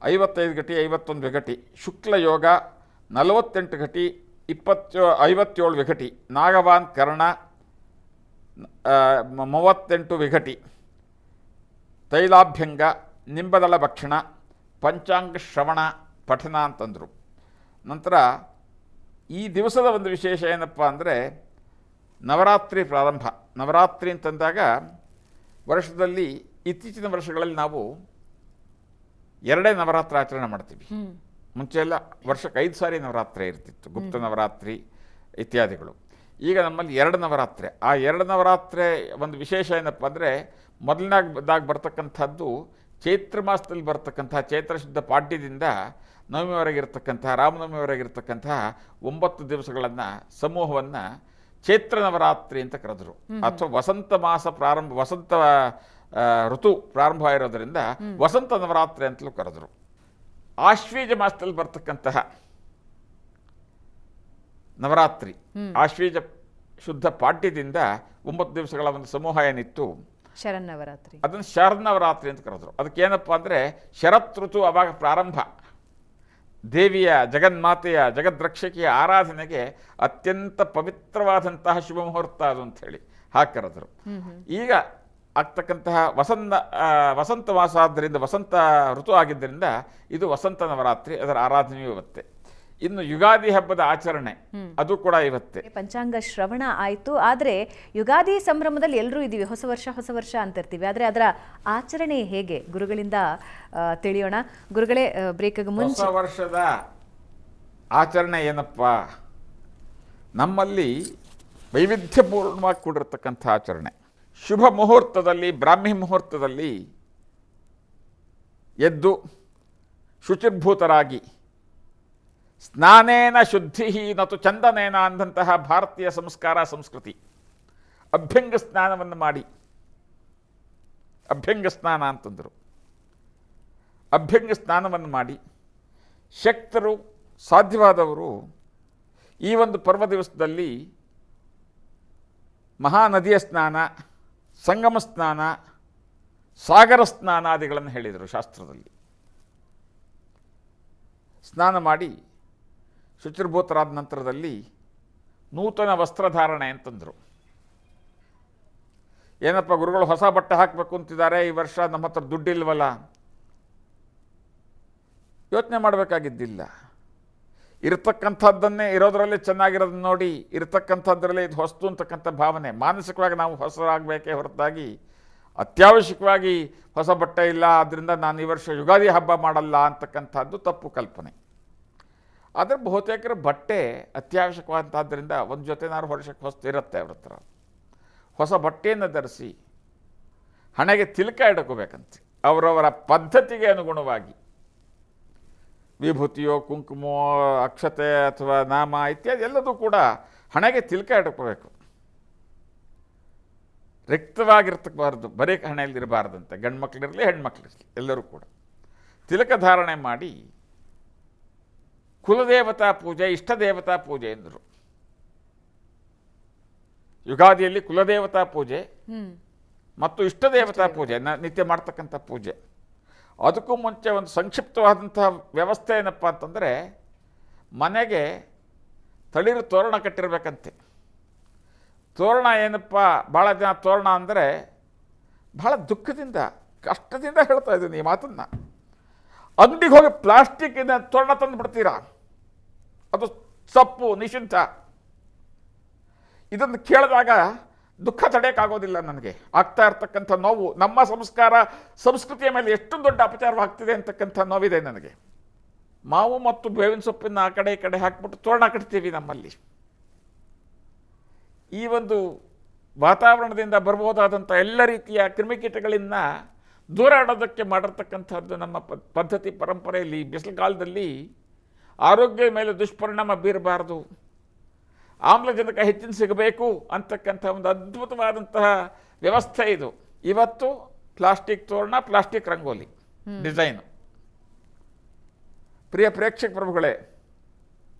55 ಘಟಿ 51 ವಿಘಟಿ, ಶುಕ್ಲ ಯೋಗ 48 ಘಟಿ 57 ವಿಘಟಿ, ನಾಗವಾನ್ ಕರ್ಣ 38 ವಿಘಟಿ, ತೈಲಾಭ್ಯಂಗ, ನಿಂಬದಳ ಭಕ್ಷಣ, ಪಂಚಾಂಗ ಶ್ರವಣ ಪಠನ ಅಂತಂದರು. ನಂತರ ಈ ದಿವಸದ ಒಂದು ವಿಶೇಷ ಏನಪ್ಪ ಅಂದರೆ ನವರಾತ್ರಿ ಪ್ರಾರಂಭ. ನವರಾತ್ರಿ ಅಂತಂದಾಗ ವರ್ಷದಲ್ಲಿ ಇತ್ತೀಚಿನ ವರ್ಷಗಳಲ್ಲಿ ನಾವು 2 ನವರಾತ್ರಿ ಆಚರಣೆ ಮಾಡ್ತೀವಿ. ಮುಂಚೆ ಎಲ್ಲ ವರ್ಷಕ್ಕೆ 5 ಸಾರಿ ನವರಾತ್ರಿ ಇರ್ತಿತ್ತು, ಗುಪ್ತ ನವರಾತ್ರಿ ಇತ್ಯಾದಿಗಳು. ಈಗ ನಮ್ಮಲ್ಲಿ 2 ನವರಾತ್ರಿ. ಆ 2 ನವರಾತ್ರಿ ಒಂದು ವಿಶೇಷ ಏನಪ್ಪ ಅಂದರೆ ಮೊದಲನೇದಾಗಿ ಬರ್ತಕ್ಕಂಥದ್ದು ಚೈತ್ರ ಮಾಸದಲ್ಲಿ ಬರ್ತಕ್ಕಂತಹ ಚೈತ್ರ ಶುದ್ಧ ಪಾಡ್ಯದಿಂದ ನವಮಿವರೆಗಿರ್ತಕ್ಕಂತಹ ರಾಮನವಮಿವರೆಗಿರ್ತಕ್ಕಂತಹ 9 ದಿವಸಗಳನ್ನು ಸಮೂಹವನ್ನು ಚೈತ್ರ ನವರಾತ್ರಿ ಅಂತ ಕರೆದರು. ಅಥವಾ ವಸಂತ ಮಾಸ ಪ್ರಾರಂಭ, ವಸಂತ ಋತು ಪ್ರಾರಂಭ ಇರೋದರಿಂದ ವಸಂತ ನವರಾತ್ರಿ ಅಂತಲೂ ಕರೆದರು. ಆಶ್ವೀಜ ಮಾಸದಲ್ಲಿ ಬರ್ತಕ್ಕಂತಹ ನವರಾತ್ರಿ, ಆಶ್ವೀಜ ಶುದ್ಧ ಪಾಡ್ಯದಿಂದ 9 ದಿವಸಗಳ ಒಂದು ಸಮೂಹ ಏನಿತ್ತು ಶರನ್ನವರಾತ್ರಿ, ಅದನ್ನು ಶರನ್ನವರಾತ್ರಿ ಅಂತ ಕರೆದ್ರು. ಅದಕ್ಕೇನಪ್ಪ ಅಂದರೆ ಶರತ್ ಋತು ಅವಾಗ ಪ್ರಾರಂಭ. ದೇವಿಯ, ಜಗನ್ಮಾತೆಯ, ಜಗದ್ರಕ್ಷಕಿಯ ಆರಾಧನೆಗೆ ಅತ್ಯಂತ ಪವಿತ್ರವಾದಂತಹ ಶುಭ ಮುಹೂರ್ತ ಅದು ಅಂಥೇಳಿ ಹಾಗೆ ಕರೆದರು. ಈಗ ಆಗ್ತಕ್ಕಂತಹ ವಸಂತ ಮಾಸ ಆದ್ದರಿಂದ, ವಸಂತ ಋತು ಆಗಿದ್ದರಿಂದ ಇದು ವಸಂತ ನವರಾತ್ರಿ, ಅದರ ಆರಾಧನೆಯೂ ಇವತ್ತೆ. ಇನ್ನು ಯುಗಾದಿ ಹಬ್ಬದ ಆಚರಣೆ ಅದು ಕೂಡ ಇವತ್ತೇ. ಪಂಚಾಂಗ ಶ್ರವಣ ಆಯಿತು. ಆದರೆ ಯುಗಾದಿ ಸಂಭ್ರಮದಲ್ಲಿ ಎಲ್ಲರೂ ಇದ್ದೀವಿ, ಹೊಸ ವರ್ಷ ಅಂತಿರ್ತೀವಿ. ಆದರೆ ಅದರ ಆಚರಣೆ ಹೇಗೆ ಗುರುಗಳಿಂದ ತಿಳಿಯೋಣ. ಗುರುಗಳೇ, ಬ್ರೇಕ್ಗೆ ಮುಂಚೆ ಹೊಸ ವರ್ಷದ ಆಚರಣೆ ಏನಪ್ಪ, ನಮ್ಮಲ್ಲಿ ವೈವಿಧ್ಯಪೂರ್ಣವಾಗಿ ಕೂಡಿರ್ತಕ್ಕಂಥ ಆಚರಣೆ. ಶುಭ ಮುಹೂರ್ತದಲ್ಲಿ, ಬ್ರಾಹ್ಮಿ ಮುಹೂರ್ತದಲ್ಲಿ ಎದ್ದು ಶುಚಿರ್ಭೂತರಾಗಿ ಸ್ನಾನೇನ ಶುದ್ಧಿ ನತು ಚಂದನೇನ ಅಂದಂತಹ ಭಾರತೀಯ ಸಂಸ್ಕಾರ ಸಂಸ್ಕೃತಿ, ಅಭ್ಯಂಗ ಸ್ನಾನವನ್ನು ಮಾಡಿ, ಅಭ್ಯಂಗ ಸ್ನಾನ ಅಂತಂದರು. ಅಭ್ಯಂಗ ಸ್ನಾನವನ್ನು ಮಾಡಿ ಶಕ್ತರು ಸಾಧ್ಯವಾದವರು ಈ ಒಂದು ಪರ್ವ ದಿವಸದಲ್ಲಿ ಮಹಾನದಿಯ ಸ್ನಾನ, ಸಂಗಮ ಸ್ನಾನ, ಸಾಗರ ಸ್ನಾನಾದಿಗಳನ್ನು ಹೇಳಿದರು ಶಾಸ್ತ್ರದಲ್ಲಿ. ಸ್ನಾನ ಮಾಡಿ ಶುಚಿರ್ಭೂತರಾದ ನಂತರದಲ್ಲಿ ನೂತನ ವಸ್ತ್ರಧಾರಣೆ ಅಂತಂದರು. ಏನಪ್ಪ ಗುರುಗಳು ಹೊಸ ಬಟ್ಟೆ ಹಾಕಬೇಕು ಅಂತಿದ್ದಾರೆ, ಈ ವರ್ಷ ನಮ್ಮ ಹತ್ರ ದುಡ್ಡಿಲ್ವಲ್ಲ, ಯೋಚನೆ ಮಾಡಬೇಕಾಗಿದ್ದಿಲ್ಲ. ಇರತಕ್ಕಂಥದ್ದನ್ನೇ ಇರೋದರಲ್ಲೇ ಚೆನ್ನಾಗಿರೋದನ್ನ ನೋಡಿ, ಇರತಕ್ಕಂಥದ್ರಲ್ಲೇ ಇದು ಹೊಸ್ತು ಅಂತಕ್ಕಂಥ ಭಾವನೆ. ಮಾನಸಿಕವಾಗಿ ನಾವು ಹೊಸರಾಗಬೇಕೇ ಹೊರತಾಗಿ ಅತ್ಯವಶ್ಯಕವಾಗಿ ಹೊಸ ಬಟ್ಟೆ ಇಲ್ಲ, ಆದ್ದರಿಂದ ನಾನು ಈ ವರ್ಷ ಯುಗಾದಿ ಹಬ್ಬ ಮಾಡಲ್ಲ ಅಂತಕ್ಕಂಥದ್ದು ತಪ್ಪು ಕಲ್ಪನೆ. ಆದರೆ ಬಹುತೇಕರ ಬಟ್ಟೆ ಅತ್ಯವಶ್ಯಕವಾದಂಥದ್ದರಿಂದ ಒಂದು ಜೊತೆನಾರು ವರ್ಷಕ್ಕೆ ಹೊಸ್ತಿರುತ್ತೆ ಅವ್ರ ಹತ್ರ. ಹೊಸ ಬಟ್ಟೆಯನ್ನು ಧರಿಸಿ ಹಣೆಗೆ ತಿಲಕ ಇಡ್ಕೋಬೇಕಂತೆ, ಅವರವರ ಪದ್ಧತಿಗೆ ಅನುಗುಣವಾಗಿ ವಿಭೂತಿಯೋ ಕುಂಕುಮೋ ಅಕ್ಷತೆ ಅಥವಾ ನಾಮ ಇತ್ಯಾದಿ ಎಲ್ಲದೂ ಕೂಡ ಹಣೆಗೆ ತಿಲಕ ಇಟ್ಕೋಬೇಕು. ರಿಕ್ತವಾಗಿರ್ತಕ್ಕಬಾರ್ದು, ಬರೀ ಹಣೆಯಲ್ಲಿರಬಾರ್ದಂತೆ. ಗಂಡು ಮಕ್ಕಳಿರಲಿ ಹೆಣ್ಮಕ್ಳಿರಲಿ ಎಲ್ಲರೂ ಕೂಡ ತಿಲಕ ಧಾರಣೆ ಮಾಡಿ ಕುಲದೇವತಾ ಪೂಜೆ, ಇಷ್ಟ ದೇವತಾ ಪೂಜೆ ಎಂದರು. ಯುಗಾದಿಯಲ್ಲಿ ಕುಲದೇವತಾ ಪೂಜೆ ಮತ್ತು ಇಷ್ಟ ದೇವತಾ ಪೂಜೆ ನಿತ್ಯ ಮಾಡ್ತಕ್ಕಂಥ ಪೂಜೆ. ಅದಕ್ಕೂ ಮುಂಚೆ ಒಂದು ಸಂಕ್ಷಿಪ್ತವಾದಂತಹ ವ್ಯವಸ್ಥೆ ಏನಪ್ಪ ಅಂತಂದರೆ, ಮನೆಗೆ ತಳಿರು ತೋರಣ ಕಟ್ಟಿರಬೇಕಂತೆ. ತೋರಣ ಏನಪ್ಪ, ಭಾಳ ಜನ ತೋರಣ ಅಂದರೆ ಭಾಳ ದುಃಖದಿಂದ ಕಷ್ಟದಿಂದ ಹೇಳ್ತಾ ಇದ್ದೀನಿ ಈ ಮಾತನ್ನು. ಅಂಗಡಿಗೆ ಹೋಗಿ ಪ್ಲಾಸ್ಟಿಕ್ಕಿನ ತೋರಣ ತಂದು ಬಿಡ್ತೀರಾ, ಅದು ಸಪ್ಪು ನಿಷಿದ್ಧ. ಇದನ್ನು ಕೇಳಿದಾಗ ದುಃಖ ತಡೆಯೋಕ್ಕಾಗೋದಿಲ್ಲ ನನಗೆ. ಆಗ್ತಾ ಇರ್ತಕ್ಕಂಥ ನೋವು, ನಮ್ಮ ಸಂಸ್ಕಾರ ಸಂಸ್ಕೃತಿಯ ಮೇಲೆ ಎಷ್ಟು ದೊಡ್ಡ ಅಪಚಾರವಾಗ್ತಿದೆ ಅಂತಕ್ಕಂಥ ನೋವಿದೆ ನನಗೆ. ಮಾವು ಮತ್ತು ಬೇವಿನ ಸೊಪ್ಪಿನ ಆ ಕಡೆ ಈ ಕಡೆ ಹಾಕ್ಬಿಟ್ಟು ತೋರಣ ಕಟ್ತೀವಿ ನಮ್ಮಲ್ಲಿ. ಈ ಒಂದು ವಾತಾವರಣದಿಂದ ಬರ್ಬೋದಾದಂಥ ಎಲ್ಲ ರೀತಿಯ ಕ್ರಿಮಿಕೀಟಗಳಿಂದ ದೂರ ಇಡೋದಕ್ಕೆ ಮಾಡಿರ್ತಕ್ಕಂಥದ್ದು ನಮ್ಮ ಪದ್ಧತಿ ಪರಂಪರೆಯಲ್ಲಿ. ಬಿಸಿಲುಗಾಲದಲ್ಲಿ ಆರೋಗ್ಯದ ಮೇಲೆ ದುಷ್ಪರಿಣಾಮ ಬೀರಬಾರ್ದು, ಆಮ್ಲಜನಕ ಹೆಚ್ಚಿನ ಸಿಗಬೇಕು ಅಂತಕ್ಕಂಥ ಒಂದು ಅದ್ಭುತವಾದಂತಹ ವ್ಯವಸ್ಥೆ ಇದು. ಇವತ್ತು ಪ್ಲಾಸ್ಟಿಕ್ ತೋರಣ, ಪ್ಲಾಸ್ಟಿಕ್ ರಂಗೋಲಿ ಡಿಸೈನು. ಪ್ರಿಯ ಪ್ರೇಕ್ಷಕ ಪ್ರಭುಗಳೇ,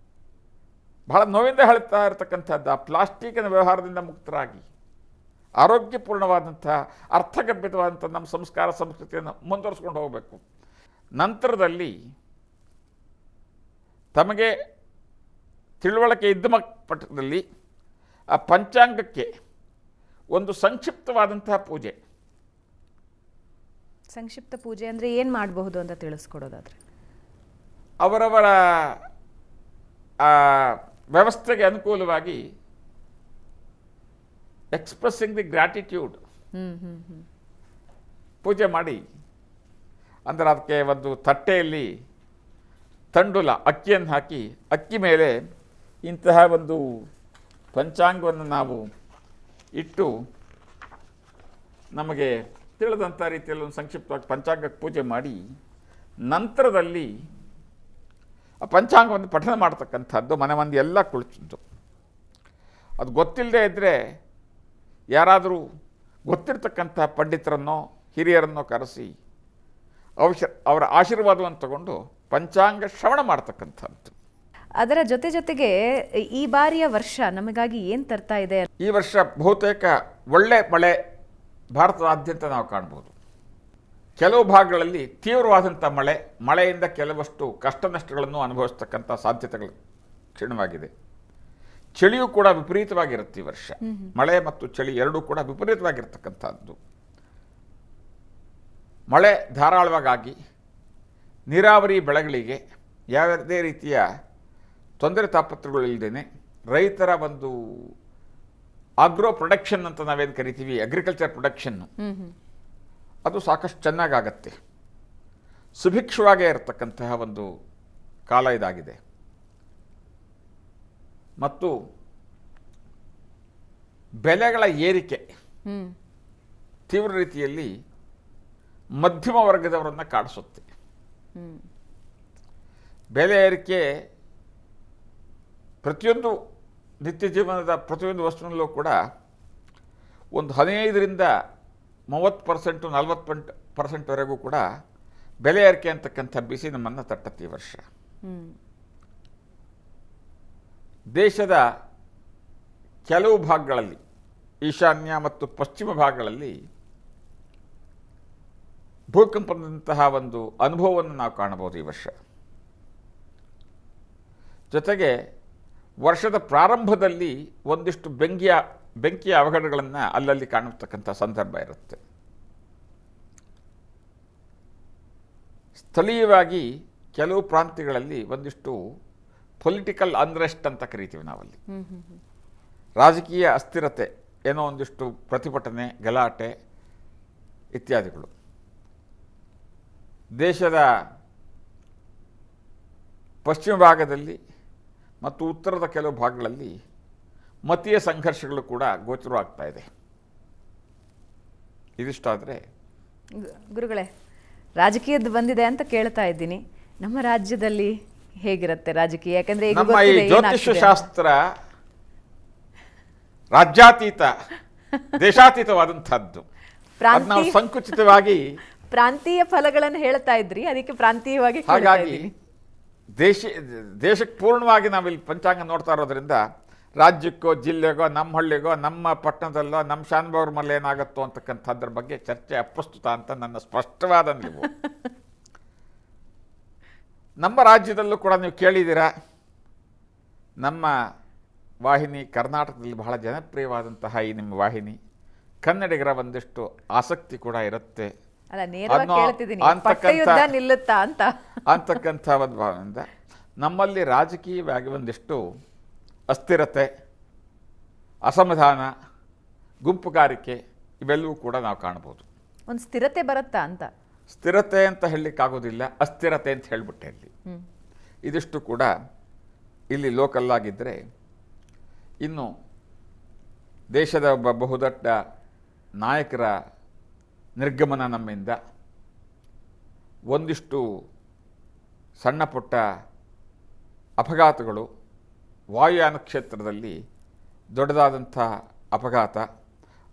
ಬಹಳ ನೋವಿಂದ ಹೇಳ್ತಾ ಇರತಕ್ಕಂಥದ್ದು, ಆ ಪ್ಲಾಸ್ಟಿಕ್ಕಿನ ವ್ಯವಹಾರದಿಂದ ಮುಕ್ತರಾಗಿ ಆರೋಗ್ಯಪೂರ್ಣವಾದಂಥ ಅರ್ಥಗರ್ಭಿತವಾದಂಥ ನಮ್ಮ ಸಂಸ್ಕಾರ ಸಂಸ್ಕೃತಿಯನ್ನು ಮುಂದುವರಿಸ್ಕೊಂಡು ಹೋಗಬೇಕು. ನಂತರದಲ್ಲಿ ತಮಗೆ ತಿಳುವಳಿಕೆ ಇದ್ದ ಪಟ್ಟದಲ್ಲಿ ಆ ಪಂಚಾಂಗಕ್ಕೆ ಒಂದು ಸಂಕ್ಷಿಪ್ತವಾದಂತಹ ಪೂಜೆ. ಸಂಕ್ಷಿಪ್ತ ಪೂಜೆ ಅಂದರೆ ಏನು ಮಾಡಬಹುದು ಅಂತ ತಿಳಿಸ್ಕೊಡೋದಾದ್ರೆ, ಅವರವರ ವ್ಯವಸ್ಥೆಗೆ ಅನುಕೂಲವಾಗಿ ಎಕ್ಸ್ಪ್ರೆಸ್ಸಿಂಗ್ ದಿ ಗ್ರ್ಯಾಟಿಟ್ಯೂಡ್ ಪೂಜೆ ಮಾಡಿ. ಅಂದರೆ ಅದಕ್ಕೆ ಒಂದು ತಟ್ಟೆಯಲ್ಲಿ ತಂಡುಲ ಅಕ್ಕಿಯನ್ನು ಹಾಕಿ, ಅಕ್ಕಿ ಮೇಲೆ ಇಂತಹ ಒಂದು ಪಂಚಾಂಗವನ್ನು ನಾವು ಇಟ್ಟು, ನಮಗೆ ತಿಳಿದಂಥ ರೀತಿಯಲ್ಲಿ ಒಂದು ಸಂಕ್ಷಿಪ್ತವಾಗಿ ಪಂಚಾಂಗಕ್ಕೆ ಪೂಜೆ ಮಾಡಿ, ನಂತರದಲ್ಲಿ ಆ ಪಂಚಾಂಗವನ್ನು ಪಠನ ಮಾಡ್ತಕ್ಕಂಥದ್ದು. ಮನೆ ಮಂದಿ ಎಲ್ಲ ಕುಳಿತು, ಅದು ಗೊತ್ತಿಲ್ಲದೆ ಇದ್ದರೆ ಯಾರಾದರೂ ಗೊತ್ತಿರ್ತಕ್ಕಂಥ ಪಂಡಿತರನ್ನೋ ಹಿರಿಯರನ್ನೋ ಕರೆಸಿ ಅವರ ಆಶೀರ್ವಾದವನ್ನು ತಗೊಂಡು ಪಂಚಾಂಗ ಶ್ರವಣ ಮಾಡ್ತಕ್ಕಂಥದ್ದು. ಅದರ ಜೊತೆಗೆ ಈ ಬಾರಿಯ ವರ್ಷ ನಮಗಾಗಿ ಏನು ತರ್ತಾ ಇದೆ? ಈ ವರ್ಷ ಬಹುತೇಕ ಒಳ್ಳೆ ಮಳೆ ಭಾರತದಾದ್ಯಂತ ನಾವು ಕಾಣ್ಬೋದು. ಕೆಲವು ಭಾಗಗಳಲ್ಲಿ ತೀವ್ರವಾದಂಥ ಮಳೆಯಿಂದ ಕೆಲವಷ್ಟು ಕಷ್ಟ ನಷ್ಟಗಳನ್ನು ಅನುಭವಿಸ್ತಕ್ಕಂಥ ಸಾಧ್ಯತೆಗಳು ಕ್ಷೀಣವಾಗಿದೆ. ಚಳಿಯೂ ಕೂಡ ವಿಪರೀತವಾಗಿರುತ್ತೆ ಈ ವರ್ಷ. ಮಳೆ ಮತ್ತು ಚಳಿ ಎರಡೂ ಕೂಡ ವಿಪರೀತವಾಗಿರ್ತಕ್ಕಂಥದ್ದು. ಮಳೆ ಧಾರಾಳವಾಗಿ ನೀರಾವರಿ ಬೆಳೆಗಳಿಗೆ ಯಾವುದೇ ರೀತಿಯ ತೊಂದರೆ ತಾಪತ್ರಗಳು ಇಲ್ಲದೇ ರೈತರ ಒಂದು ಆಗ್ರೋ ಪ್ರೊಡಕ್ಷನ್ ಅಂತ ನಾವೇನು ಕರಿತೀವಿ, ಅಗ್ರಿಕಲ್ಚರ್ ಪ್ರೊಡಕ್ಷನ್ನು, ಅದು ಸಾಕಷ್ಟು ಚೆನ್ನಾಗಾಗತ್ತೆ. ಸುಭಿಕ್ಷವಾಗೇ ಇರತಕ್ಕಂತಹ ಒಂದು ಕಾಲ ಇದಾಗಿದೆ. ಮತ್ತು ಬೆಲೆಗಳ ಏರಿಕೆ ತೀವ್ರ ರೀತಿಯಲ್ಲಿ ಮಧ್ಯಮ ವರ್ಗದವರನ್ನು ಕಾಡಿಸುತ್ತೆ. ಬೆಲೆ ಏರಿಕೆ ಪ್ರತಿಯೊಂದು ನಿತ್ಯ ಜೀವನದ ಪ್ರತಿಯೊಂದು ವಸ್ತುವಿನಲ್ಲೂ ಕೂಡ ಒಂದು 15ರಿಂದ 30%, 40%ವರೆಗೂ ಕೂಡ ಬೆಲೆ ಏರಿಕೆ ಅಂತಕ್ಕಂಥ ಬಿಸಿ ನಮ್ಮನ್ನು ತಟ್ಟತ್ತೆ ಈ ವರ್ಷ. ದೇಶದ ಕೆಲವು ಭಾಗಗಳಲ್ಲಿ, ಈಶಾನ್ಯ ಮತ್ತು ಪಶ್ಚಿಮ ಭಾಗಗಳಲ್ಲಿ ಭೂಕಂಪನದಂತಹ ಒಂದು ಅನುಭವವನ್ನು ನಾವು ಕಾಣಬಹುದು ಈ ವರ್ಷ. ಜೊತೆಗೆ ವರ್ಷದ ಪ್ರಾರಂಭದಲ್ಲಿ ಒಂದಿಷ್ಟು ಬೆಂಕಿಯ ಅವಘಡಗಳನ್ನು ಅಲ್ಲಲ್ಲಿ ಕಾಣಿಸ್ತಕ್ಕಂಥ ಸಂದರ್ಭ ಇರುತ್ತೆ. ಸ್ಥಳೀಯವಾಗಿ ಕೆಲವು ಪ್ರಾಂತ್ಯಗಳಲ್ಲಿ ಒಂದಿಷ್ಟು ಪೊಲಿಟಿಕಲ್ ಅನ್ರೆಸ್ಟ್ ಅಂತ ಕರಿತೀವಿ ನಾವಲ್ಲಿ. ರಾಜಕೀಯ ಅಸ್ಥಿರತೆ, ಏನೋ ಒಂದಿಷ್ಟು ಪ್ರತಿಭಟನೆ, ಗಲಾಟೆ ಇತ್ಯಾದಿಗಳು. ದೇಶದ ಪಶ್ಚಿಮ ಭಾಗದಲ್ಲಿ ಮತ್ತು ಉತ್ತರದ ಕೆಲವು ಭಾಗಗಳಲ್ಲಿ ಮತೀಯ ಸಂಘರ್ಷಗಳು ಕೂಡ ಗೋಚರವಾಗ್ತಾ ಇದೆ. ಇದಿಷ್ಟಾದರೆ ಗುರುಗಳೇ, ರಾಜಕೀಯದ್ದು ಬಂದಿದೆ ಅಂತ ಕೇಳ್ತಾ ಇದ್ದೀನಿ. ನಮ್ಮ ರಾಜ್ಯದಲ್ಲಿ ಹೇಗಿರುತ್ತೆ ರಾಜಕೀಯ? ಯಾಕಂದ್ರೆ ಈಗ ನಮ್ಮ ಈ ಗೊತ್ತಿದೆ ಜ್ಯೋತಿಷ್ಯ ಏನಾಗ್ತಿದೆ. ಶಾಸ್ತ್ರ ರಾಜ್ಯಾತೀತ ದೇಶಾತೀತವಾದಂಥದ್ದು. ಅದು ನಾವು ಪ್ರಾಂತೀಯ ಸಂಕುಚಿತವಾಗಿ ಪ್ರಾಂತೀಯ ಫಲಗಳನ್ನು ಹೇಳ್ತಾ ಇದ್ರಿ, ಅದಕ್ಕೆ ಪ್ರಾಂತೀಯವಾಗಿ ಕೇಳ್ತಾ ಹಾಗಾಗಿ ಇದ್ದೀನಿ. ದೇಶಕ್ಕೆ ಪೂರ್ಣವಾಗಿ ನಾವಿಲ್ಲಿ ಪಂಚಾಂಗ ನೋಡ್ತಾ ಇರೋದ್ರಿಂದ ರಾಜ್ಯಕ್ಕೋ ಜಿಲ್ಲೆಗೋ ನಮ್ಮ ಹಳ್ಳಿಗೋ ನಮ್ಮ ಪಟ್ಟಣದಲ್ಲೋ ನಮ್ಮ ಶಾನ್ಭವ್ರ ಮಲ್ಲ ಏನಾಗುತ್ತೋ ಅಂತಕ್ಕಂಥದ್ರ ಬಗ್ಗೆ ಚರ್ಚೆ ಅಪ್ರಸ್ತುತ ಅಂತ ನನ್ನ ಸ್ಪಷ್ಟವಾದ ನಿಲುವು. ನಮ್ಮ ರಾಜ್ಯದಲ್ಲೂ ಕೂಡ ನೀವು ಕೇಳಿದ್ದೀರಾ, ನಮ್ಮ ವಾಹಿನಿ ಕರ್ನಾಟಕದಲ್ಲಿ ಬಹಳ ಜನಪ್ರಿಯವಾದಂತಹ ಈ ನಿಮ್ಮ ವಾಹಿನಿ ಕನ್ನಡಿಗರ ಒಂದಿಷ್ಟು ಆಸಕ್ತಿ ಕೂಡ ಇರುತ್ತೆ ಅಲ್ಲ, ನೇರವಾಗಿ ಅನ್ನೋ ಕೇಳ್ತಿದ್ದೀನಿ, ಅಂತಕ್ಕಂಥ- ಪಟ್ಟಯುದ್ಧ ನಿಲ್ಲುತ್ತಾ ಅಂತ. ಅಂತಕ್ಕಂಥ ಒಂದು ಭಾವನೆಯಿಂದ ನಮ್ಮಲ್ಲಿ ರಾಜಕೀಯವಾಗಿ ಒಂದಿಷ್ಟು ಅಸ್ಥಿರತೆ, ಅಸಮಾಧಾನ, ಗುಂಪುಗಾರಿಕೆ ಇವೆಲ್ಲವೂ ಕೂಡ ನಾವು ಕಾಣ್ಬೋದು. ಒಂದು ಸ್ಥಿರತೆ ಬರುತ್ತಾ ಅಂತ. ಸ್ಥಿರತೆ ಅಂತ ಹೇಳಲಿಕ್ಕಾಗೋದಿಲ್ಲ, ಅಸ್ಥಿರತೆ ಅಂತ ಹೇಳಿಬಿಟ್ಟೆ ಅಲ್ಲಿ. ಇದಿಷ್ಟು ಕೂಡ ಇಲ್ಲಿ ಲೋಕಲ್ ಆಗಿದ್ದರೆ, ಇನ್ನು ದೇಶದ ಒಬ್ಬ ಬಹುದೊಡ್ಡ ನಾಯಕರ ನಿರ್ಗಮನ ನಮ್ಮಿಂದ ಒಂದಿಷ್ಟು ಸಣ್ಣ ಪುಟ್ಟ ಅಪಘಾತಗಳು, ವಾಯುಯಾನ ಕ್ಷೇತ್ರದಲ್ಲಿ ದೊಡ್ಡದಾದಂಥ ಅಪಘಾತ,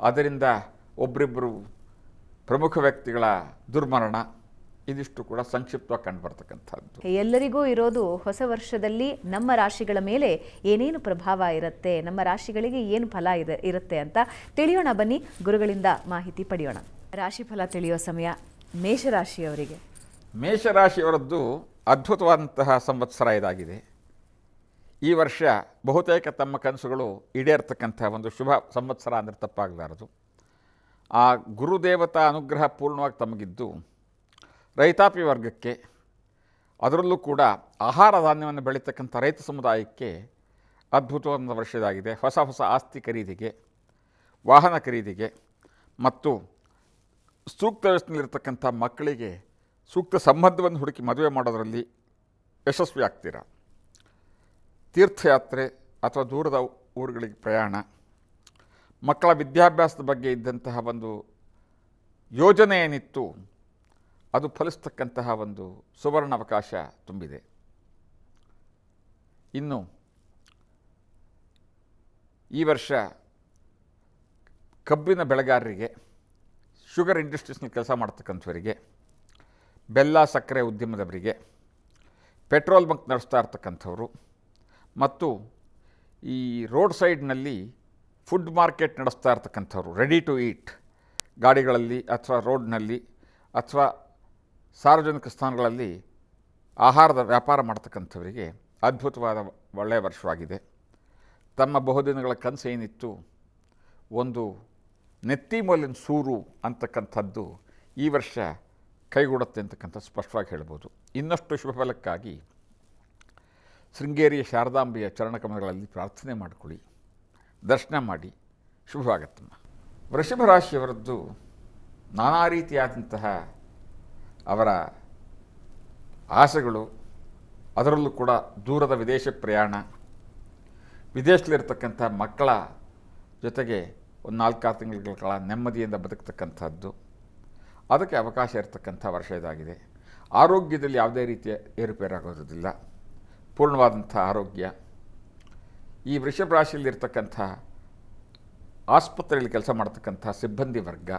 ಅದರಿಂದ ಒಬ್ಬರಿಬ್ಬರು ಪ್ರಮುಖ ವ್ಯಕ್ತಿಗಳ ದುರ್ಮರಣ, ಇದಿಷ್ಟು ಕೂಡ ಸಂಕ್ಷಿಪ್ತವಾಗಿ ಕಂಡುಬರ್ತಕ್ಕಂಥದ್ದು. ಎಲ್ಲರಿಗೂ ಇರೋದು ಹೊಸ ವರ್ಷದಲ್ಲಿ ನಮ್ಮ ರಾಶಿಗಳ ಮೇಲೆ ಏನೇನು ಪ್ರಭಾವ ಇರುತ್ತೆ, ನಮ್ಮ ರಾಶಿಗಳಿಗೆ ಏನು ಫಲ ಇರುತ್ತೆ ಅಂತ ತಿಳಿಯೋಣ. ಬನ್ನಿ, ಗುರುಗಳಿಂದ ಮಾಹಿತಿ ಪಡೆಯೋಣ. ರಾಶಿಫಲ ತಿಳಿಯೋ ಸಮಯ. ಮೇಷರಾಶಿಯವರಿಗೆ, ಮೇಷರಾಶಿಯವರದ್ದು ಅದ್ಭುತವಾದಂತಹ ಸಂವತ್ಸರ ಇದಾಗಿದೆ. ಈ ವರ್ಷ ಬಹುತೇಕ ತಮ್ಮ ಕನಸುಗಳು ಈಡೇರ್ತಕ್ಕಂಥ ಒಂದು ಶುಭ ಸಂವತ್ಸರ ಅಂದರೆ ತಪ್ಪಾಗಲಾರದು. ಆ ಗುರುದೇವತಾ ಅನುಗ್ರಹ ಪೂರ್ಣವಾಗಿ ತಮಗಿದ್ದು ರೈತಾಪಿ ವರ್ಗಕ್ಕೆ, ಅದರಲ್ಲೂ ಕೂಡ ಆಹಾರ ಧಾನ್ಯವನ್ನು ಬೆಳೀತಕ್ಕಂಥ ರೈತ ಸಮುದಾಯಕ್ಕೆ ಅದ್ಭುತವಾದ ವರ್ಷ ಇದಾಗಿದೆ. ಹೊಸ ಹೊಸ ಆಸ್ತಿ ಖರೀದಿಗೆ, ವಾಹನ ಖರೀದಿಗೆ ಮತ್ತು ಸೂಕ್ತ ವಯಸ್ಸಿನಲ್ಲಿರ್ತಕ್ಕಂಥ ಮಕ್ಕಳಿಗೆ ಸೂಕ್ತ ಸಂಬಂಧವನ್ನು ಹುಡುಕಿ ಮದುವೆ ಮಾಡೋದರಲ್ಲಿ ಯಶಸ್ವಿ ಆಗ್ತೀರ. ತೀರ್ಥಯಾತ್ರೆ ಅಥವಾ ದೂರದ ಊರುಗಳಿಗೆ ಪ್ರಯಾಣ, ಮಕ್ಕಳ ವಿದ್ಯಾಭ್ಯಾಸದ ಬಗ್ಗೆ ಇದ್ದಂತಹ ಒಂದು ಯೋಜನೆ ಏನಿತ್ತು ಅದು ಫಲಿಸ್ತಕ್ಕಂತಹ ಒಂದು ಸುವರ್ಣ ಅವಕಾಶ ತುಂಬಿದೆ. ಇನ್ನು ಈ ವರ್ಷ ಕಬ್ಬಿನ ಬೆಳೆಗಾರರಿಗೆ, ಶುಗರ್ ಇಂಡಸ್ಟ್ರೀಸ್ನಲ್ಲಿ ಕೆಲಸ ಮಾಡ್ತಕ್ಕಂಥವರಿಗೆ, ಬೆಲ್ಲ ಸಕ್ಕರೆ ಉದ್ಯಮದವರಿಗೆ, ಪೆಟ್ರೋಲ್ ಬಂಕ್ ನಡೆಸ್ತಾ ಇರ್ತಕ್ಕಂಥವ್ರು ಮತ್ತು ಈ ರೋಡ್ ಸೈಡ್ನಲ್ಲಿ ಫುಡ್ ಮಾರ್ಕೆಟ್ ನಡೆಸ್ತಾ ಇರ್ತಕ್ಕಂಥವ್ರು, ರೆಡಿ ಟು ಈಟ್ ಗಾಡಿಗಳಲ್ಲಿ ಅಥವಾ ರೋಡ್ನಲ್ಲಿ ಅಥವಾ ಸಾರ್ವಜನಿಕ ಸ್ಥಾನಗಳಲ್ಲಿ ಆಹಾರದ ವ್ಯಾಪಾರ ಮಾಡ್ತಕ್ಕಂಥವರಿಗೆ ಅದ್ಭುತವಾದ ಒಳ್ಳೆಯ ವರ್ಷವಾಗಿದೆ. ತಮ್ಮ ಬಹುದಿನಗಳ ಕನಸು ಏನಿತ್ತು, ಒಂದು ನೆತ್ತಿ ಮೇಲಿನ ಸೂರು ಅಂತಕ್ಕಂಥದ್ದು ಈ ವರ್ಷ ಕೈಗೂಡುತ್ತೆ ಅಂತಕ್ಕಂಥ ಸ್ಪಷ್ಟವಾಗಿ ಹೇಳ್ಬೋದು. ಇನ್ನಷ್ಟು ಶುಭ ಫಲಕ್ಕಾಗಿ ಶೃಂಗೇರಿಯ ಶಾರದಾಂಬೆಯ ಚರಣಕಮಲಗಳಲ್ಲಿ ಪ್ರಾರ್ಥನೆ ಮಾಡಿಕೊಳ್ಳಿ, ದರ್ಶನ ಮಾಡಿ, ಶುಭವಾಗತ್ತಮ್ಮ. ವೃಷಭ ರಾಶಿಯವರದ್ದು ನಾನಾ ರೀತಿಯಾದಂತಹ ಅವರ ಆಸೆಗಳು, ಅದರಲ್ಲೂ ಕೂಡ ದೂರದ ವಿದೇಶ ಪ್ರಯಾಣ, ವಿದೇಶದಲ್ಲಿರ್ತಕ್ಕಂಥ ಮಕ್ಕಳ ಜೊತೆಗೆ ಒಂದು 4-6 ತಿಂಗಳ ಕಾಲ ನೆಮ್ಮದಿಯಿಂದ ಬದುಕ್ತಕ್ಕಂಥದ್ದು, ಅದಕ್ಕೆ ಅವಕಾಶ ಇರತಕ್ಕಂಥ ವರ್ಷ ಇದಾಗಿದೆ. ಆರೋಗ್ಯದಲ್ಲಿ ಯಾವುದೇ ರೀತಿಯ ಏರುಪೇರಾಗೋದಿಲ್ಲ, ಪೂರ್ಣವಾದಂಥ ಆರೋಗ್ಯ. ಈ ವೃಷಭ ರಾಶಿಯಲ್ಲಿರ್ತಕ್ಕಂಥ ಆಸ್ಪತ್ರೆಯಲ್ಲಿ ಕೆಲಸ ಮಾಡ್ತಕ್ಕಂಥ ಸಿಬ್ಬಂದಿ ವರ್ಗ,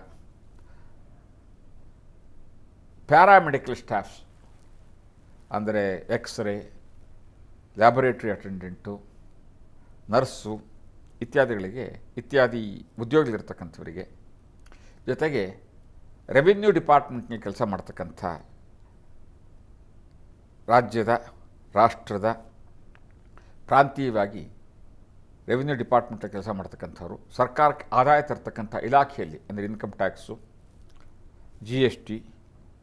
ಪ್ಯಾರಾಮೆಡಿಕಲ್ ಸ್ಟಾಫ್ಸ್ ಅಂದರೆ ಎಕ್ಸ್ರೇ, ಲ್ಯಾಬೊರೇಟರಿ ಅಟೆಂಡೆಂಟು, ನರ್ಸು ಇತ್ಯಾದಿ ಉದ್ಯೋಗಗಳಿರ್ತಕ್ಕಂಥವರಿಗೆ, ಜೊತೆಗೆ ರೆವಿನ್ಯೂ ಡಿಪಾರ್ಟ್ಮೆಂಟ್ನಲ್ಲಿ ಕೆಲಸ ಮಾಡ್ತಕ್ಕಂಥ ರಾಜ್ಯದ, ರಾಷ್ಟ್ರದ, ಪ್ರಾಂತೀಯವಾಗಿ ರೆವಿನ್ಯೂ ಡಿಪಾರ್ಟ್ಮೆಂಟಲ್ಲಿ ಕೆಲಸ ಮಾಡ್ತಕ್ಕಂಥವ್ರು, ಸರ್ಕಾರಕ್ಕೆ ಆದಾಯ ತರ್ತಕ್ಕಂಥ ಇಲಾಖೆಯಲ್ಲಿ ಅಂದರೆ ಇನ್ಕಮ್ ಟ್ಯಾಕ್ಸು, GST,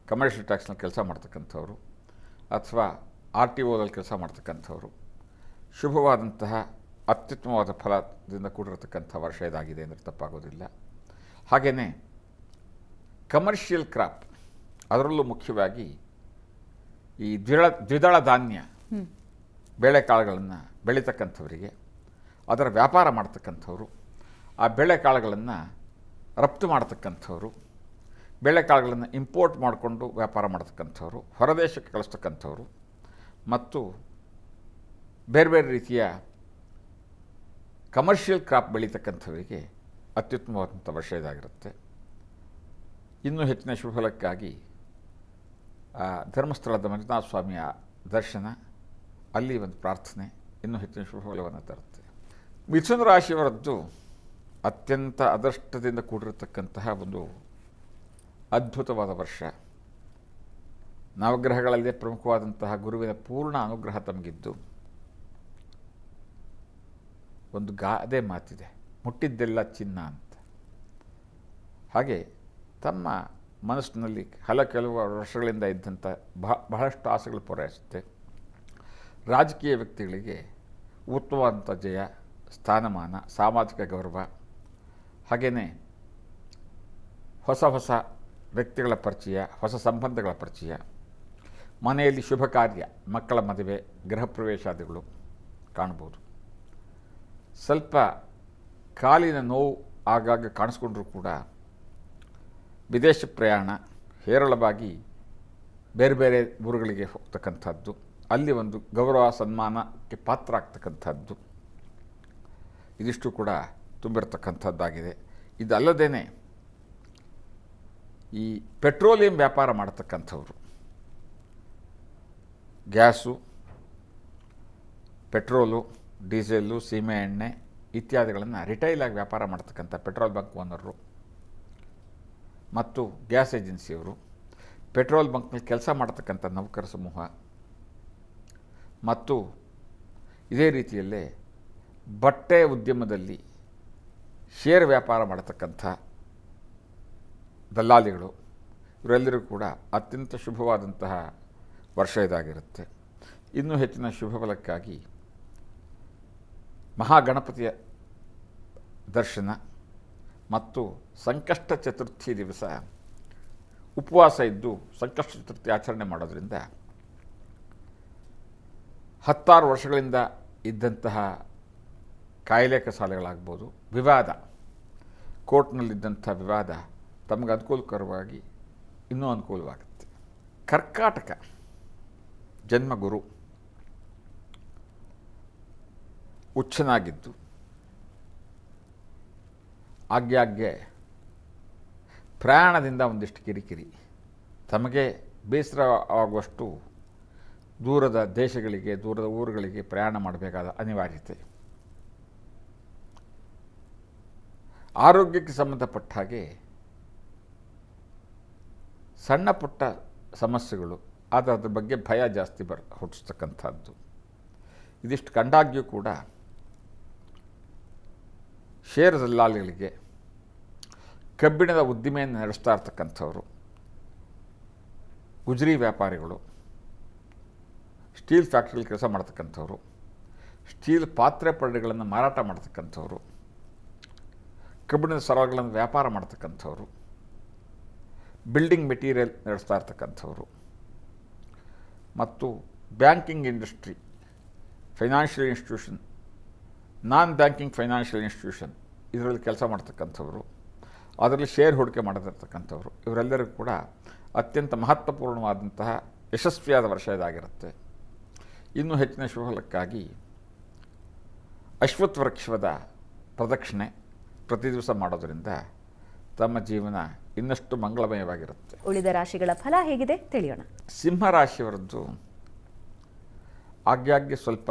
ಕಮರ್ಷಿಯಲ್ ಟ್ಯಾಕ್ಸ್ನಲ್ಲಿ ಕೆಲಸ ಮಾಡ್ತಕ್ಕಂಥವ್ರು ಅಥವಾ RTOದಲ್ಲಿ ಕೆಲಸ ಮಾಡ್ತಕ್ಕಂಥವ್ರು, ಶುಭವಾದಂತಹ ಅತ್ಯುತ್ತಮವಾದ ಫಲದಿಂದ ಕೂಡಿರತಕ್ಕಂಥ ವರ್ಷ ಇದಾಗಿದೆ ಅಂದರೆ ತಪ್ಪಾಗೋದಿಲ್ಲ. ಹಾಗೆಯೇ ಕಮರ್ಷಿಯಲ್ ಕ್ರಾಪ್, ಅದರಲ್ಲೂ ಮುಖ್ಯವಾಗಿ ಈ ದ್ವಿದಳ ಧಾನ್ಯ ಬೇಳೆಕಾಳುಗಳನ್ನು ಬೆಳೀತಕ್ಕಂಥವರಿಗೆ, ಅದರ ವ್ಯಾಪಾರ ಮಾಡ್ತಕ್ಕಂಥವ್ರು, ಆ ಬೇಳೆಕಾಳುಗಳನ್ನು ರಫ್ತು ಮಾಡ್ತಕ್ಕಂಥವ್ರು, ಬೇಳೆಕಾಳುಗಳನ್ನು ಇಂಪೋರ್ಟ್ ಮಾಡಿಕೊಂಡು ವ್ಯಾಪಾರ ಮಾಡ್ತಕ್ಕಂಥವ್ರು, ಹೊರದೇಶಕ್ಕೆ ಕಳಿಸ್ತಕ್ಕಂಥವ್ರು ಮತ್ತು ಬೇರೆ ಬೇರೆ ರೀತಿಯ ಕಮರ್ಷಿಯಲ್ ಕ್ರಾಪ್ ಬೆಳೀತಕ್ಕಂಥವರಿಗೆ ಅತ್ಯುತ್ತಮವಾದಂಥ ವರ್ಷ ಇದಾಗಿರುತ್ತೆ. ಇನ್ನೂ ಹೆಚ್ಚಿನ ಶುಭಫಲಕ್ಕಾಗಿ ಧರ್ಮಸ್ಥಳದ ಮಂಜುನಾಥ ಸ್ವಾಮಿಯ ದರ್ಶನ, ಅಲ್ಲಿ ಒಂದು ಪ್ರಾರ್ಥನೆ ಇನ್ನೂ ಹೆಚ್ಚಿನ ಶುಭಫಲವನ್ನು ತರುತ್ತೆ. ಮಿಥುನ ರಾಶಿಯವರದ್ದು ಅತ್ಯಂತ ಅದೃಷ್ಟದಿಂದ ಕೂಡಿರತಕ್ಕಂತಹ ಒಂದು ಅದ್ಭುತವಾದ ವರ್ಷ. ನವಗ್ರಹಗಳಲ್ಲೇ ಪ್ರಮುಖವಾದಂತಹ ಗುರುವಿನ ಪೂರ್ಣ ಅನುಗ್ರಹ ತಮಗಿದ್ದು, ಒಂದು ಗಾದೆ ಮಾತಿದೆ, ಮುಟ್ಟಿದ್ದೆಲ್ಲ ಚಿನ್ನ ಅಂತ. ಹಾಗೆ ತಮ್ಮ ಮನಸ್ಸಿನಲ್ಲಿ ಕೆಲವು ವರ್ಷಗಳಿಂದ ಇದ್ದಂಥ ಬಹಳಷ್ಟು ಆಸೆಗಳು ಪೂರೈಸುತ್ತೆ. ರಾಜಕೀಯ ವ್ಯಕ್ತಿಗಳಿಗೆ ಉತ್ತಮವಾದಂಥ ಜಯ, ಸ್ಥಾನಮಾನ, ಸಾಮಾಜಿಕ ಗೌರವ, ಹಾಗೆಯೇ ಹೊಸ ಹೊಸ ವ್ಯಕ್ತಿಗಳ ಪರಿಚಯ, ಹೊಸ ಸಂಬಂಧಗಳ ಪರಿಚಯ, ಮನೆಯಲ್ಲಿ ಶುಭ ಕಾರ್ಯ, ಮಕ್ಕಳ ಮದುವೆ, ಗೃಹ ಪ್ರವೇಶಾದಿಗಳು ಕಾಣ್ಬೋದು. ಸ್ವಲ್ಪ ಕಾಲಿನ ನೋವು ಆಗಾಗ ಕಾಣಿಸ್ಕೊಂಡ್ರೂ ಕೂಡ ವಿದೇಶ ಪ್ರಯಾಣ, ಹೇರಳವಾಗಿ ಬೇರೆ ಬೇರೆ ಊರುಗಳಿಗೆ ಹೋಗ್ತಕ್ಕಂಥದ್ದು, ಅಲ್ಲಿ ಒಂದು ಗೌರವ ಸನ್ಮಾನಕ್ಕೆ ಪಾತ್ರ ಆಗ್ತಕ್ಕಂಥದ್ದು, ಇದಿಷ್ಟು ಕೂಡ ತುಂಬಿರ್ತಕ್ಕಂಥದ್ದಾಗಿದೆ. ಇದಲ್ಲದೇ ಈ ಪೆಟ್ರೋಲಿಯಂ ವ್ಯಾಪಾರ ಮಾಡತಕ್ಕಂಥವ್ರು, ಗ್ಯಾಸು, ಪೆಟ್ರೋಲು, ಡೀಸೆಲ್ಲು, ಸೀಮೆ ಎಣ್ಣೆ ಇತ್ಯಾದಿಗಳನ್ನು ರಿಟೈಲಾಗಿ ವ್ಯಾಪಾರ ಮಾಡ್ತಕ್ಕಂಥ ಪೆಟ್ರೋಲ್ ಬಂಕ್ ಓನರು ಮತ್ತು ಗ್ಯಾಸ್ ಏಜೆನ್ಸಿಯವರು, ಪೆಟ್ರೋಲ್ ಬಂಕ್ನಲ್ಲಿ ಕೆಲಸ ಮಾಡ್ತಕ್ಕಂಥ ನೌಕರ ಸಮೂಹ ಮತ್ತು ಇದೇ ರೀತಿಯಲ್ಲೇ ಬಟ್ಟೆ ಉದ್ಯಮದಲ್ಲಿ ಶೇರ್ ವ್ಯಾಪಾರ ಮಾಡತಕ್ಕಂಥ ದಲ್ಲಾಳಿಗಳು, ಇವರೆಲ್ಲರೂ ಕೂಡ ಅತ್ಯಂತ ಶುಭವಾದಂತಹ ವರ್ಷ ಇದಾಗಿರುತ್ತೆ. ಇನ್ನೂ ಹೆಚ್ಚಿನ ಶುಭಫಲಕ್ಕಾಗಿ ಮಹಾಗಣಪತಿಯ ದರ್ಶನ ಮತ್ತು ಸಂಕಷ್ಟ ಚತುರ್ಥಿ ದಿವಸ ಉಪವಾಸ ಇದ್ದು ಸಂಕಷ್ಟ ಚತುರ್ಥಿ ಆಚರಣೆ ಮಾಡೋದ್ರಿಂದ 16 ವರ್ಷಗಳಿಂದ ಇದ್ದಂತಹ ಕಾಯಿಲೆ ಕಸಾಲೆಗಳಾಗ್ಬೋದು, ವಿವಾದ, ಕೋರ್ಟ್ನಲ್ಲಿದ್ದಂಥ ವಿವಾದ ತಮಗೆ ಅನುಕೂಲಕರವಾಗಿ ಇನ್ನೂ ಅನುಕೂಲವಾಗುತ್ತೆ. ಕರ್ಕಾಟಕ ಜನ್ಮಗುರು ಉಚ್ಚನಾಗಿದ್ದು ಆಗಾಗ್ಗೆ ಪ್ರಯಾಣದಿಂದ ಒಂದಿಷ್ಟು ಕಿರಿಕಿರಿ, ತಮಗೆ ಬೇಸರ ಆಗುವಷ್ಟು ದೂರದ ದೇಶಗಳಿಗೆ, ದೂರದ ಊರುಗಳಿಗೆ ಪ್ರಯಾಣ ಮಾಡಬೇಕಾದ ಅನಿವಾರ್ಯತೆ, ಆರೋಗ್ಯಕ್ಕೆ ಸಂಬಂಧಪಟ್ಟ ಹಾಗೆ ಸಣ್ಣ ಪುಟ್ಟ ಸಮಸ್ಯೆಗಳು, ಆದರೆ ಅದ್ರ ಬಗ್ಗೆ ಭಯ ಜಾಸ್ತಿ ಹುಟ್ಟಿಸ್ತಕ್ಕಂಥದ್ದು, ಇದಿಷ್ಟು ಕಂಡಾಗ್ಯೂ ಕೂಡ ಷೇರು ದಲ್ಲಾಳಿಗಳಿಗೆ, ಕಬ್ಬಿಣದ ಉದ್ದಿಮೆಯನ್ನು ನಡೆಸ್ತಾ ಇರ್ತಕ್ಕಂಥವ್ರು, ಗುಜರಿ ವ್ಯಾಪಾರಿಗಳು, ಸ್ಟೀಲ್ ಫ್ಯಾಕ್ಟ್ರಿಯಲ್ಲಿ ಕೆಲಸ ಮಾಡ್ತಕ್ಕಂಥವ್ರು, ಸ್ಟೀಲ್ ಪಾತ್ರೆ ಪರ್ಡೆಗಳನ್ನು ಮಾರಾಟ ಮಾಡ್ತಕ್ಕಂಥವ್ರು, ಕಬ್ಬಿಣದ ಸರಗಳನ್ನು ವ್ಯಾಪಾರ ಮಾಡ್ತಕ್ಕಂಥವ್ರು, ಬಿಲ್ಡಿಂಗ್ ಮೆಟೀರಿಯಲ್ ನಡೆಸ್ತಾ ಇರ್ತಕ್ಕಂಥವ್ರು ಮತ್ತು ಬ್ಯಾಂಕಿಂಗ್ ಇಂಡಸ್ಟ್ರಿ, ಫೈನಾನ್ಷಿಯಲ್ ಇನ್ಸ್ಟಿಟ್ಯೂಷನ್, ನಾನ್ ಬ್ಯಾಂಕಿಂಗ್ ಫೈನಾನ್ಷಿಯಲ್ ಇನ್ಸ್ಟಿಟ್ಯೂಷನ್ ಇದರಲ್ಲಿ ಕೆಲಸ ಮಾಡ್ತಕ್ಕಂಥವ್ರು, ಅದರಲ್ಲಿ ಶೇರ್ ಹೂಡಿಕೆ ಮಾಡದಿರ್ತಕ್ಕಂಥವ್ರು, ಇವರೆಲ್ಲರಿಗೂ ಕೂಡ ಅತ್ಯಂತ ಮಹತ್ವಪೂರ್ಣವಾದಂತಹ ಯಶಸ್ವಿಯಾದ ವರ್ಷ ಇದಾಗಿರುತ್ತೆ. ಇನ್ನೂ ಹೆಚ್ಚಿನ ಶುಭಫಲಕ್ಕಾಗಿ ಅಶ್ವತ್ಥ ವೃಕ್ಷದ ಪ್ರದಕ್ಷಿಣೆ ಪ್ರತಿ ದಿವಸ ಮಾಡೋದರಿಂದ ತಮ್ಮ ಜೀವನ ಇನ್ನಷ್ಟು ಮಂಗಳಮಯವಾಗಿರುತ್ತೆ. ಉಳಿದ ರಾಶಿಗಳ ಫಲ ಹೇಗಿದೆ ತಿಳಿಯೋಣ. ಸಿಂಹರಾಶಿಯವರದ್ದು ಆಗಾಗ್ಗೆ ಸ್ವಲ್ಪ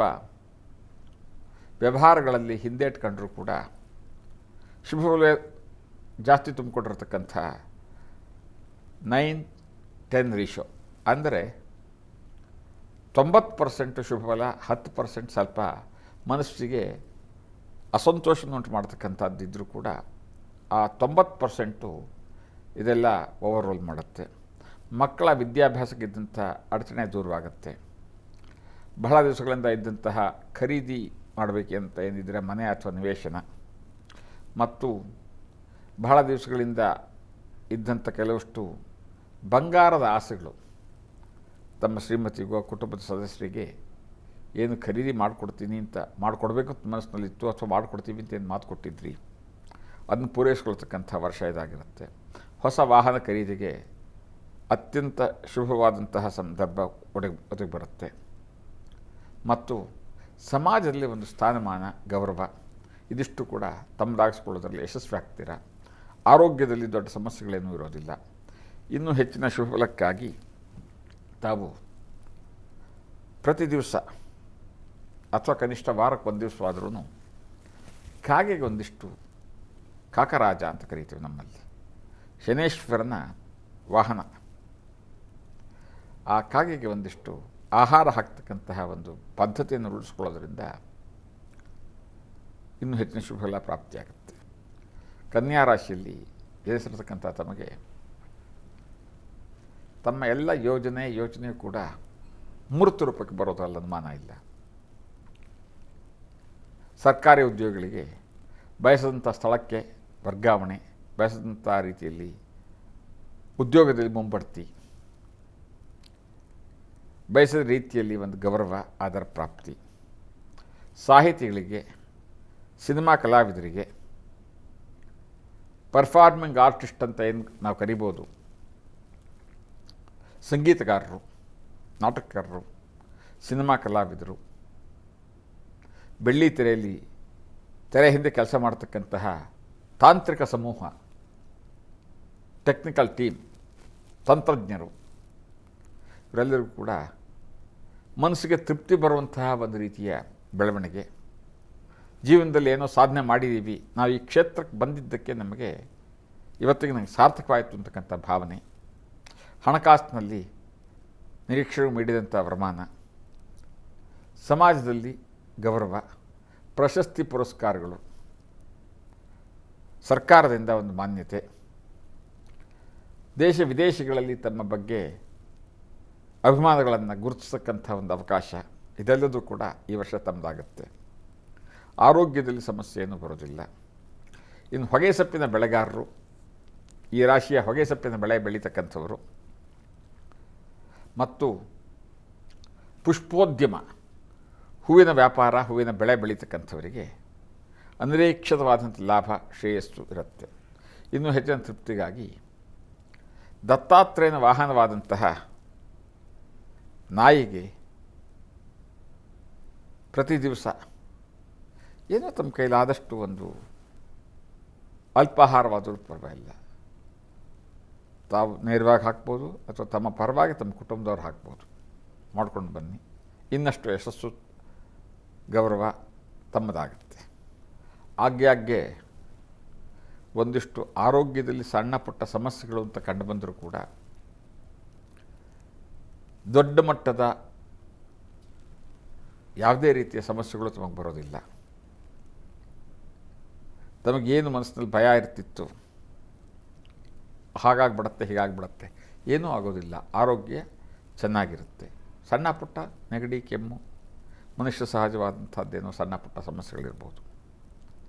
ವ್ಯವಹಾರಗಳಲ್ಲಿ ಹಿಂದೇಟ್ಕೊಂಡ್ರೂ ಕೂಡ ಶುಭಫಲ ಜಾಸ್ತಿ ತುಂಬಿಕೊಂಡಿರ್ತಕ್ಕಂಥ 9-10 ರೇಷೋ, ಅಂದರೆ 90% ಶುಭಫಲ, 10% ಸ್ವಲ್ಪ ಮನಸ್ಸಿಗೆ ಅಸಂತೋಷವನ್ನುಂಟು ಮಾಡ್ತಕ್ಕಂಥದ್ದಿದ್ದರೂ ಕೂಡ ಆ 90% ಇದೆಲ್ಲ ಓವರ್ರೋಲ್ ಮಾಡುತ್ತೆ. ಮಕ್ಕಳ ವಿದ್ಯಾಭ್ಯಾಸಕ್ಕಿದ್ದಂಥ ಅಡಚಣೆ ದೂರವಾಗುತ್ತೆ. ಬಹಳ ದಿವಸಗಳಿಂದ ಇದ್ದಂತಹ ಖರೀದಿ ಮಾಡಬೇಕಂತ ಏನಿದ್ರೆ ಮನೆ ಅಥವಾ ನಿವೇಶನ, ಮತ್ತು ಬಹಳ ದಿವಸಗಳಿಂದ ಇದ್ದಂಥ ಕೆಲವಷ್ಟು ಬಂಗಾರದ ಆಸೆಗಳು, ತಮ್ಮ ಶ್ರೀಮತಿಗೋ ಕುಟುಂಬದ ಸದಸ್ಯರಿಗೆ ಏನು ಖರೀದಿ ಮಾಡಿಕೊಡ್ತೀನಿ ಅಂತ, ಮಾಡಿಕೊಡ್ಬೇಕು ಅಂತ ಮನಸ್ಸಿನಲ್ಲಿತ್ತು ಅಥವಾ ಮಾಡಿಕೊಡ್ತೀವಿ ಅಂತ ಏನು ಮಾತು ಕೊಟ್ಟಿದ್ರಿ, ಅದನ್ನು ಪೂರೈಸ್ಕೊಳ್ತಕ್ಕಂಥ ವರ್ಷ ಇದಾಗಿರುತ್ತೆ. ಹೊಸ ವಾಹನ ಖರೀದಿಗೆ ಅತ್ಯಂತ ಶುಭವಾದಂತಹ ಸಂದರ್ಭ ಒದಗಿ ಬರುತ್ತೆ. ಮತ್ತು ಸಮಾಜದಲ್ಲಿ ಒಂದು ಸ್ಥಾನಮಾನ, ಗೌರವ ಇದಿಷ್ಟು ಕೂಡ ತಮ್ಮದಾಗಿಸ್ಕೊಳ್ಳೋದ್ರಲ್ಲಿ ಯಶಸ್ವಿ ಆಗ್ತೀರಾ. ಆರೋಗ್ಯದಲ್ಲಿ ದೊಡ್ಡ ಸಮಸ್ಯೆಗಳೇನೂ ಇರೋದಿಲ್ಲ. ಇನ್ನೂ ಹೆಚ್ಚಿನ ಶುಭಫಲಕ್ಕಾಗಿ ತಾವು ಪ್ರತಿ ದಿವಸ ಅಥವಾ ಕನಿಷ್ಠ ವಾರಕ್ಕೆ ಒಂದು ದಿವಸವಾದ್ರೂ ಕಾಗೆಗೆ ಒಂದಿಷ್ಟು, ಕಾಕರಾಜ ಅಂತ ಕರಿತೀವಿ ನಮ್ಮಲ್ಲಿ, ಶನೇಶ್ವರನ ವಾಹನ, ಆ ಕಾಗೆಗೆ ಒಂದಿಷ್ಟು ಆಹಾರ ಹಾಕ್ತಕ್ಕಂತಹ ಒಂದು ಪದ್ಧತಿಯನ್ನು ರೂಢಿಸ್ಕೊಳ್ಳೋದ್ರಿಂದ ಇನ್ನೂ ಹೆಚ್ಚಿನ ಶುಭಫಲ ಪ್ರಾಪ್ತಿಯಾಗುತ್ತೆ. ಕನ್ಯಾ ರಾಶಿಯಲ್ಲಿ ಜನಿಸಿರ್ತಕ್ಕಂಥ ತಮಗೆ ತಮ್ಮ ಎಲ್ಲ ಯೋಚನೆಯೂ ಕೂಡ ಮೂರ್ತ ರೂಪಕ್ಕೆ ಬರೋದ್ರಲ್ಲಿ ಅನುಮಾನ ಇಲ್ಲ. ಸರ್ಕಾರಿ ಉದ್ಯೋಗಿಗಳಿಗೆ ಬಯಸಿದಂಥ ಸ್ಥಳಕ್ಕೆ ವರ್ಗಾವಣೆ, ಬಯಸಿದಂಥ ರೀತಿಯಲ್ಲಿ ಉದ್ಯೋಗದಲ್ಲಿ ಮುಂಬಡ್ತಿ, ಬಯಸಿದ ರೀತಿಯಲ್ಲಿ ಒಂದು ಗೌರವ, ಆದರ ಪ್ರಾಪ್ತಿ. ಸಾಹಿತಿಗಳಿಗೆ, ಸಿನಿಮಾ ಕಲಾವಿದರಿಗೆ, ಪರ್ಫಾರ್ಮಿಂಗ್ ಆರ್ಟಿಸ್ಟ್ ಅಂತ ಏನು ನಾವು ಕರಿಬೋದು, ಸಂಗೀತಗಾರರು, ನಾಟಕಕಾರರು, ಸಿನಿಮಾ ಕಲಾವಿದರು, ಬೆಳ್ಳಿ ತೆರೆಯಲ್ಲಿ ತೆರೆ ಹಿಂದೆ ಕೆಲಸ ಮಾಡ್ತಕ್ಕಂತಹ ತಾಂತ್ರಿಕ ಸಮೂಹ, ಟೆಕ್ನಿಕಲ್ ಟೀಮ್, ತಂತ್ರಜ್ಞರು, ಇವರೆಲ್ಲರಿಗೂ ಕೂಡ ಮನಸ್ಸಿಗೆ ತೃಪ್ತಿ ಬರುವಂತಹ ಒಂದು ರೀತಿಯ ಬೆಳವಣಿಗೆ. ಜೀವನದಲ್ಲಿ ಏನೋ ಸಾಧನೆ ಮಾಡಿದ್ದೀವಿ, ನಾವು ಈ ಕ್ಷೇತ್ರಕ್ಕೆ ಬಂದಿದ್ದಕ್ಕೆ ನಮಗೆ ಇವತ್ತಿಗೆ ನನಗೆ ಸಾರ್ಥಕವಾಯಿತು ಅಂತಕ್ಕಂಥ ಭಾವನೆ. ಹಣಕಾಸಿನಲ್ಲಿ ನಿರೀಕ್ಷೆಗೂ ಮೀರಿದಂಥ ವರಮಾನ, ಸಮಾಜದಲ್ಲಿ ಗೌರವ, ಪ್ರಶಸ್ತಿ ಪುರಸ್ಕಾರಗಳು, ಸರ್ಕಾರದಿಂದ ಒಂದು ಮಾನ್ಯತೆ, ದೇಶ ವಿದೇಶಗಳಲ್ಲಿ ತಮ್ಮ ಬಗ್ಗೆ ಅಭಿಮಾನಗಳನ್ನು ಗುರುತಿಸತಕ್ಕಂಥ ಒಂದು ಅವಕಾಶ, ಇದೆಲ್ಲದೂ ಕೂಡ ಈ ವರ್ಷ ತಮ್ಮದಾಗುತ್ತೆ. ಆರೋಗ್ಯದಲ್ಲಿ ಸಮಸ್ಯೆ ಏನೂ ಬರೋದಿಲ್ಲ. ಇನ್ನು ಹೊಗೆಸೊಪ್ಪಿನ ಬೆಳೆಗಾರರು, ಈ ರಾಶಿಯ ಹೊಗೆಸೊಪ್ಪಿನ ಬೆಳೆ ಬೆಳೀತಕ್ಕಂಥವರು ಮತ್ತು ಪುಷ್ಪೋದ್ಯಮ, ಹೂವಿನ ವ್ಯಾಪಾರ, ಹೂವಿನ ಬೆಳೆ ಬೆಳೀತಕ್ಕಂಥವರಿಗೆ ಅನಿರೀಕ್ಷಿತವಾದಂಥ ಲಾಭ, ಶ್ರೇಯಸ್ಸು ಇರುತ್ತೆ. ಇನ್ನೂ ಹೆಚ್ಚಿನ ತೃಪ್ತಿಗಾಗಿ ದತ್ತಾತ್ರೇಯನ ವಾಹನವಾದಂತಹ ನಾಯಿಗೆ ಪ್ರತಿ ದಿವಸ ಏನೋ ತಮ್ಮ ಕೈಲಾದಷ್ಟು ಒಂದು ಅಲ್ಪಾಹಾರವಾದರೂ ಪರವಾಗಿಲ್ಲ, ತಾವು ನೇರವಾಗಿ ಹಾಕ್ಬೋದು ಅಥವಾ ತಮ್ಮ ಪರವಾಗಿ ತಮ್ಮ ಕುಟುಂಬದವ್ರು ಹಾಕ್ಬೋದು, ಮಾಡ್ಕೊಂಡು ಬನ್ನಿ. ಇನ್ನಷ್ಟು ಯಶಸ್ಸು, ಗೌರವ ತಮ್ಮದಾಗುತ್ತೆ. ಆಗಾಗ್ಗೆ ಒಂದಿಷ್ಟು ಆರೋಗ್ಯದಲ್ಲಿ ಸಣ್ಣ ಪುಟ್ಟ ಸಮಸ್ಯೆಗಳು ಅಂತ ಕಂಡು ಬಂದರೂ ಕೂಡ ದೊಡ್ಡ ಮಟ್ಟದ ಯಾವುದೇ ರೀತಿಯ ಸಮಸ್ಯೆಗಳು ತಮಗೆ ಬರೋದಿಲ್ಲ. ತಮಗೇನು ಮನಸ್ಸಿನಲ್ಲಿ ಭಯ ಇರ್ತಿತ್ತು, ಹಾಗಾಗ್ಬಿಡತ್ತೆ ಹೀಗಾಗ್ಬಿಡತ್ತೆ, ಏನೂ ಆಗೋದಿಲ್ಲ. ಆರೋಗ್ಯ ಚೆನ್ನಾಗಿರುತ್ತೆ. ಸಣ್ಣ ಪುಟ್ಟ ನೆಗಡಿ, ಕೆಮ್ಮು, ಮನುಷ್ಯ ಸಹಜವಾದಂಥದ್ದೇನೋ ಸಣ್ಣ ಪುಟ್ಟ ಸಮಸ್ಯೆಗಳಿರ್ಬೋದು.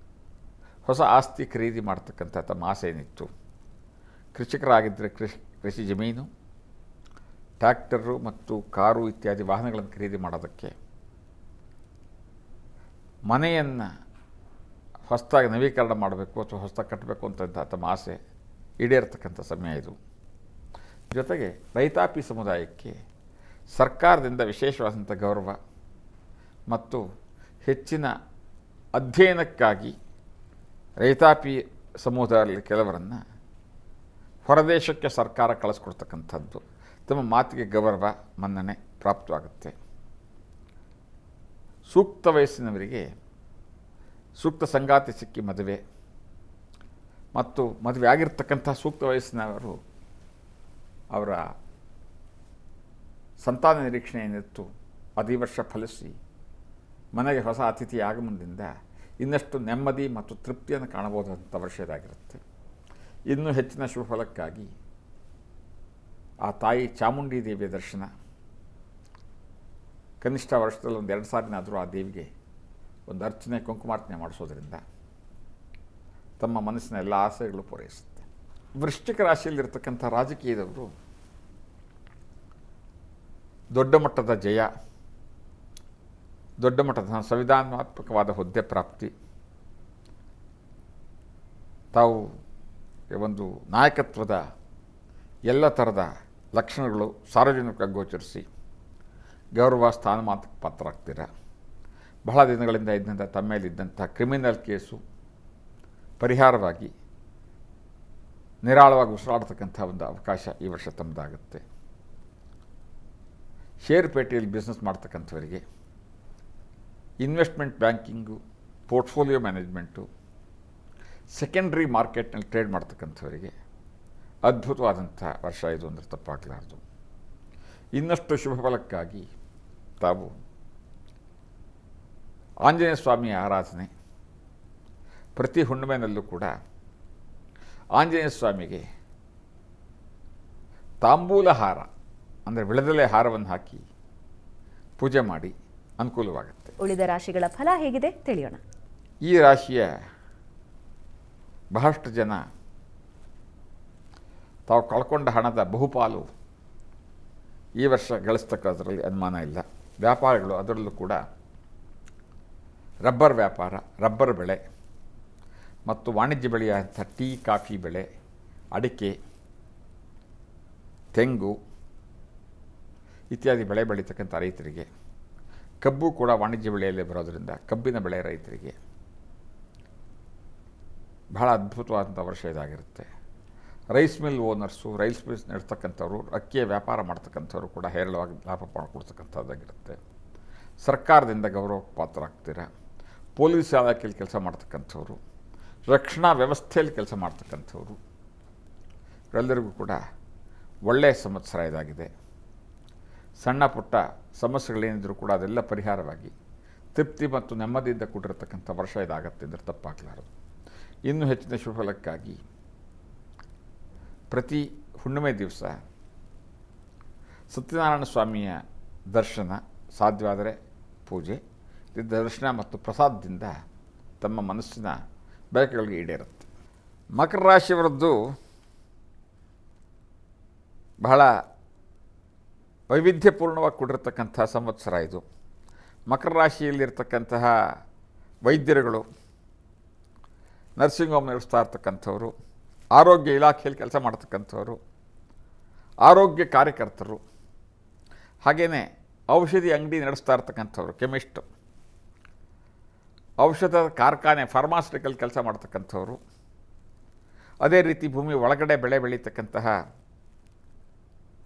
ಹೊಸ ಆಸ್ತಿ ಖರೀದಿ ಮಾಡ್ತಕ್ಕಂಥ ತಮ್ಮ ಆಸೆ ಏನಿತ್ತು, ಕೃಷಿಕರಾಗಿದ್ದರೆ ಕೃಷಿ ಜಮೀನು, ಟ್ರ್ಯಾಕ್ಟರು ಮತ್ತು ಕಾರು ಇತ್ಯಾದಿ ವಾಹನಗಳನ್ನು ಖರೀದಿ ಮಾಡೋದಕ್ಕೆ, ಮನೆಯನ್ನು ಹೊಸದಾಗಿ ನವೀಕರಣ ಮಾಡಬೇಕು ಅಥವಾ ಹೊಸದಾಗಿ ಕಟ್ಟಬೇಕು ಅಂತ ತಮ್ಮ ಆಸೆ ಈಡೇರ್ತಕ್ಕಂಥ ಸಮಯ ಇದು. ಜೊತೆಗೆ ರೈತಾಪಿ ಸಮುದಾಯಕ್ಕೆ ಸರ್ಕಾರದಿಂದ ವಿಶೇಷವಾದಂಥ ಗೌರವ ಮತ್ತು ಹೆಚ್ಚಿನ ಅಧ್ಯಯನಕ್ಕಾಗಿ ರೈತಾಪಿ ಸಮುದಾಯದಲ್ಲಿ ಕೆಲವರನ್ನು ಹೊರದೇಶಕ್ಕೆ ಸರ್ಕಾರ ಕಳಿಸ್ಕೊಡ್ತಕ್ಕಂಥದ್ದು, ತಮ್ಮ ಮಾತಿಗೆ ಗೌರವ, ಮನ್ನಣೆ ಪ್ರಾಪ್ತವಾಗುತ್ತೆ. ಸೂಕ್ತ ವಯಸ್ಸಿನವರಿಗೆ ಸೂಕ್ತ ಸಂಗಾತಿ ಸಿಕ್ಕಿ ಮದುವೆ ಮತ್ತು ಮದುವೆ ಆಗಿರ್ತಕ್ಕಂಥ ಸೂಕ್ತ ವಯಸ್ಸಿನವರು ಅವರ ಸಂತಾನ ನಿರೀಕ್ಷಣೆ ಏನಿತ್ತು ಅದು ಈ ವರ್ಷ ಫಲಿಸಿ ಮನೆಗೆ ಹೊಸ ಅತಿಥಿ ಆಗಮನದಿಂದ ಇನ್ನಷ್ಟು ನೆಮ್ಮದಿ ಮತ್ತು ತೃಪ್ತಿಯನ್ನು ಕಾಣಬಹುದಂಥ ವರ್ಷ ಇದಾಗಿರುತ್ತೆ. ಇನ್ನೂ ಹೆಚ್ಚಿನ ಶುಭಫಲಕ್ಕಾಗಿ ಆ ತಾಯಿ ಚಾಮುಂಡಿ ದೇವಿಯ ದರ್ಶನ, ಕನಿಷ್ಠ ವರ್ಷದಲ್ಲಿ ಒಂದು 2 ಸಾರಿನಾದರೂ ಆ ದೇವಿಗೆ ಒಂದು ಅರ್ಚನೆ, ಕುಂಕುಮಾರ್ಚನೆ ಮಾಡಿಸೋದ್ರಿಂದ ತಮ್ಮ ಮನಸ್ಸಿನ ಎಲ್ಲ ಆಸೆಗಳು ಪೂರೈಸುತ್ತೆ. ವೃಶ್ಚಿಕ ರಾಶಿಯಲ್ಲಿರ್ತಕ್ಕಂಥ ರಾಜಕೀಯದವರು ದೊಡ್ಡ ಮಟ್ಟದ ಜಯ, ದೊಡ್ಡ ಮಟ್ಟದ ಸಂವಿಧಾನಾತ್ಮಕವಾದ ಹುದ್ದೆ ಪ್ರಾಪ್ತಿ, ತಾವು ಒಂದು ನಾಯಕತ್ವದ ಎಲ್ಲ ಥರದ ಲಕ್ಷಣಗಳು ಸಾರ್ವಜನಿಕವಾಗಿ ಗೋಚರಿಸಿ ಗೌರವ ಸ್ಥಾನಮಾನಕ್ಕೆ ಪಾತ್ರರಾಗ್ತೀರ. ಬಹಳ ದಿನಗಳಿಂದ ಇದ್ದಂಥ ತಮ್ಮ ಮೇಲಿದ್ದಂಥ ಕ್ರಿಮಿನಲ್ ಕೇಸು ಪರಿಹಾರವಾಗಿ ನಿರಾಳವಾಗಿ ಉಸಿರಾಡ್ತಕ್ಕಂಥ ಒಂದು ಅವಕಾಶ ಈ ವರ್ಷ ತಮ್ಮದಾಗುತ್ತೆ. ಷೇರುಪೇಟೆಯಲ್ಲಿ ಬಿಸ್ನೆಸ್ ಮಾಡ್ತಕ್ಕಂಥವರಿಗೆ, investment banking, portfolio management, secondary ಮಾರ್ಕೆಟ್ನಲ್ಲಿ ಟ್ರೇಡ್ ಮಾಡ್ತಕ್ಕಂಥವರಿಗೆ ಅದ್ಭುತವಾದಂಥ ವರ್ಷ ಇದು ಅಂದರೆ ತಪ್ಪಾಗಲಾರದು. ಇನ್ನಷ್ಟು ಶುಭ ಫಲಕ್ಕಾಗಿ ತಾವು ಆಂಜನೇಯ ಸ್ವಾಮಿಯ ಆರಾಧನೆ, ಪ್ರತಿ ಹುಣ್ಣಿಮೆನಲ್ಲೂ ಕೂಡ ಆಂಜನೇಯ ಸ್ವಾಮಿಗೆ ತಾಂಬೂಲ ಹಾರ ಅಂದರೆ ವಿಳೆದೆಲೆ ಹಾರವನ್ನು ಹಾಕಿ ಪೂಜೆ ಮಾಡಿ ಅನುಕೂಲವಾಗುತ್ತೆ. ಉಳಿದ ರಾಶಿಗಳ ಫಲ ಹೇಗಿದೆ ತಿಳಿಯೋಣ. ಈ ರಾಶಿಯ ಬಹಳಷ್ಟು ಜನ ತಾವು ಕಳ್ಕೊಂಡ ಹಣದ ಬಹುಪಾಲು ಈ ವರ್ಷ ಗಳಿಸ್ತಕ್ಕಂಥದ್ರಲ್ಲಿ ಅನುಮಾನ ಇಲ್ಲ. ವ್ಯಾಪಾರಗಳು, ಅದರಲ್ಲೂ ಕೂಡ ರಬ್ಬರ್ ವ್ಯಾಪಾರ, ರಬ್ಬರ್ ಬೆಳೆ ಮತ್ತು ವಾಣಿಜ್ಯ ಬೆಳೆಯಾದಂಥ ಟೀ, ಕಾಫಿ ಬೆಳೆ, ಅಡಿಕೆ, ತೆಂಗು ಇತ್ಯಾದಿ ಬೆಳೆ ಬೆಳೀತಕ್ಕಂಥ ರೈತರಿಗೆ, ಕಬ್ಬು ಕೂಡ ವಾಣಿಜ್ಯ ಬೆಳೆಯಲ್ಲೇ ಬರೋದರಿಂದ ಕಬ್ಬಿನ ಬೆಳೆ ರೈತರಿಗೆ ಬಹಳ ಅದ್ಭುತವಾದಂಥ ವರ್ಷ ಇದಾಗಿರುತ್ತೆ. Rice mill owners, rice mills ನಡೆಸ್ತಕ್ಕಂಥವ್ರು, ಅಕ್ಕಿಯ ವ್ಯಾಪಾರ ಮಾಡ್ತಕ್ಕಂಥವ್ರು ಕೂಡ ಹೇರಳವಾಗಿ ಲಾಭ ಕೊಡ್ತಕ್ಕಂಥದ್ದಾಗಿರುತ್ತೆ. ಸರ್ಕಾರದಿಂದ ಗೌರವಕ್ಕೆ ಪಾತ್ರರಾಗ್ತೀರ. ಪೊಲೀಸ್ ಇಲಾಖೆಯಲ್ಲಿ ಕೆಲಸ ಮಾಡ್ತಕ್ಕಂಥವ್ರು, ರಕ್ಷಣಾ ವ್ಯವಸ್ಥೆಯಲ್ಲಿ ಕೆಲಸ ಮಾಡ್ತಕ್ಕಂಥವ್ರು ಎಲ್ಲರಿಗೂ ಕೂಡ ಒಳ್ಳೆಯ ಸಂವತ್ಸರ ಇದಾಗಿದೆ. ಸಣ್ಣ ಪುಟ್ಟ ಸಮಸ್ಯೆಗಳೇನಿದ್ರೂ ಕೂಡ ಅದೆಲ್ಲ ಪರಿಹಾರವಾಗಿ ತೃಪ್ತಿ ಮತ್ತು ನೆಮ್ಮದಿಯಿಂದ ಕೂಡಿರತಕ್ಕಂಥ ವರ್ಷ ಇದಾಗತ್ತೆ ಅಂದರೆ ತಪ್ಪಾಗಲಾರದು. ಇನ್ನೂ ಹೆಚ್ಚಿನ ಶುಭಫಲಕ್ಕಾಗಿ ಪ್ರತಿ ಹುಣ್ಣಿಮೆ ದಿವಸ ಸತ್ಯನಾರಾಯಣ ಸ್ವಾಮಿಯ ದರ್ಶನ, ಸಾಧ್ಯವಾದರೆ ಪೂಜೆ, ದರ್ಶನ ಮತ್ತು ಪ್ರಸಾದದಿಂದ ತಮ್ಮ ಮನಸ್ಸಿನ ಬಯಕೆಗಳಿಗೆ ಈಡೇರುತ್ತೆ. ಮಕರ ರಾಶಿಯವರದ್ದು ಬಹಳ ವೈವಿಧ್ಯಪೂರ್ಣವಾಗಿ ಕೂಡಿರತಕ್ಕಂಥ ಸಂವತ್ಸರ ಇದು. ಮಕರ ರಾಶಿಯಲ್ಲಿರ್ತಕ್ಕಂತಹ ವೈದ್ಯರುಗಳು, ನರ್ಸಿಂಗ್ ಹೋಮ್ ನಡೆಸ್ತಾ ಇರ್ತಕ್ಕಂಥವ್ರು, ಆರೋಗ್ಯ ಇಲಾಖೆಯಲ್ಲಿ ಕೆಲಸ ಮಾಡ್ತಕ್ಕಂಥವ್ರು, ಆರೋಗ್ಯ ಕಾರ್ಯಕರ್ತರು, ಹಾಗೆಯೇ ಔಷಧಿ ಅಂಗಡಿ ನಡೆಸ್ತಾ ಇರ್ತಕ್ಕಂಥವ್ರು, ಕೆಮಿಸ್ಟು, ಔಷಧ ಕಾರ್ಖಾನೆ ಫಾರ್ಮಾಸ್ಯೂಟಿಕಲ್ ಕೆಲಸ ಮಾಡ್ತಕ್ಕಂಥವ್ರು, ಅದೇ ರೀತಿ ಭೂಮಿ ಒಳಗಡೆ ಬೆಳೆ ಬೆಳೀತಕ್ಕಂತಹ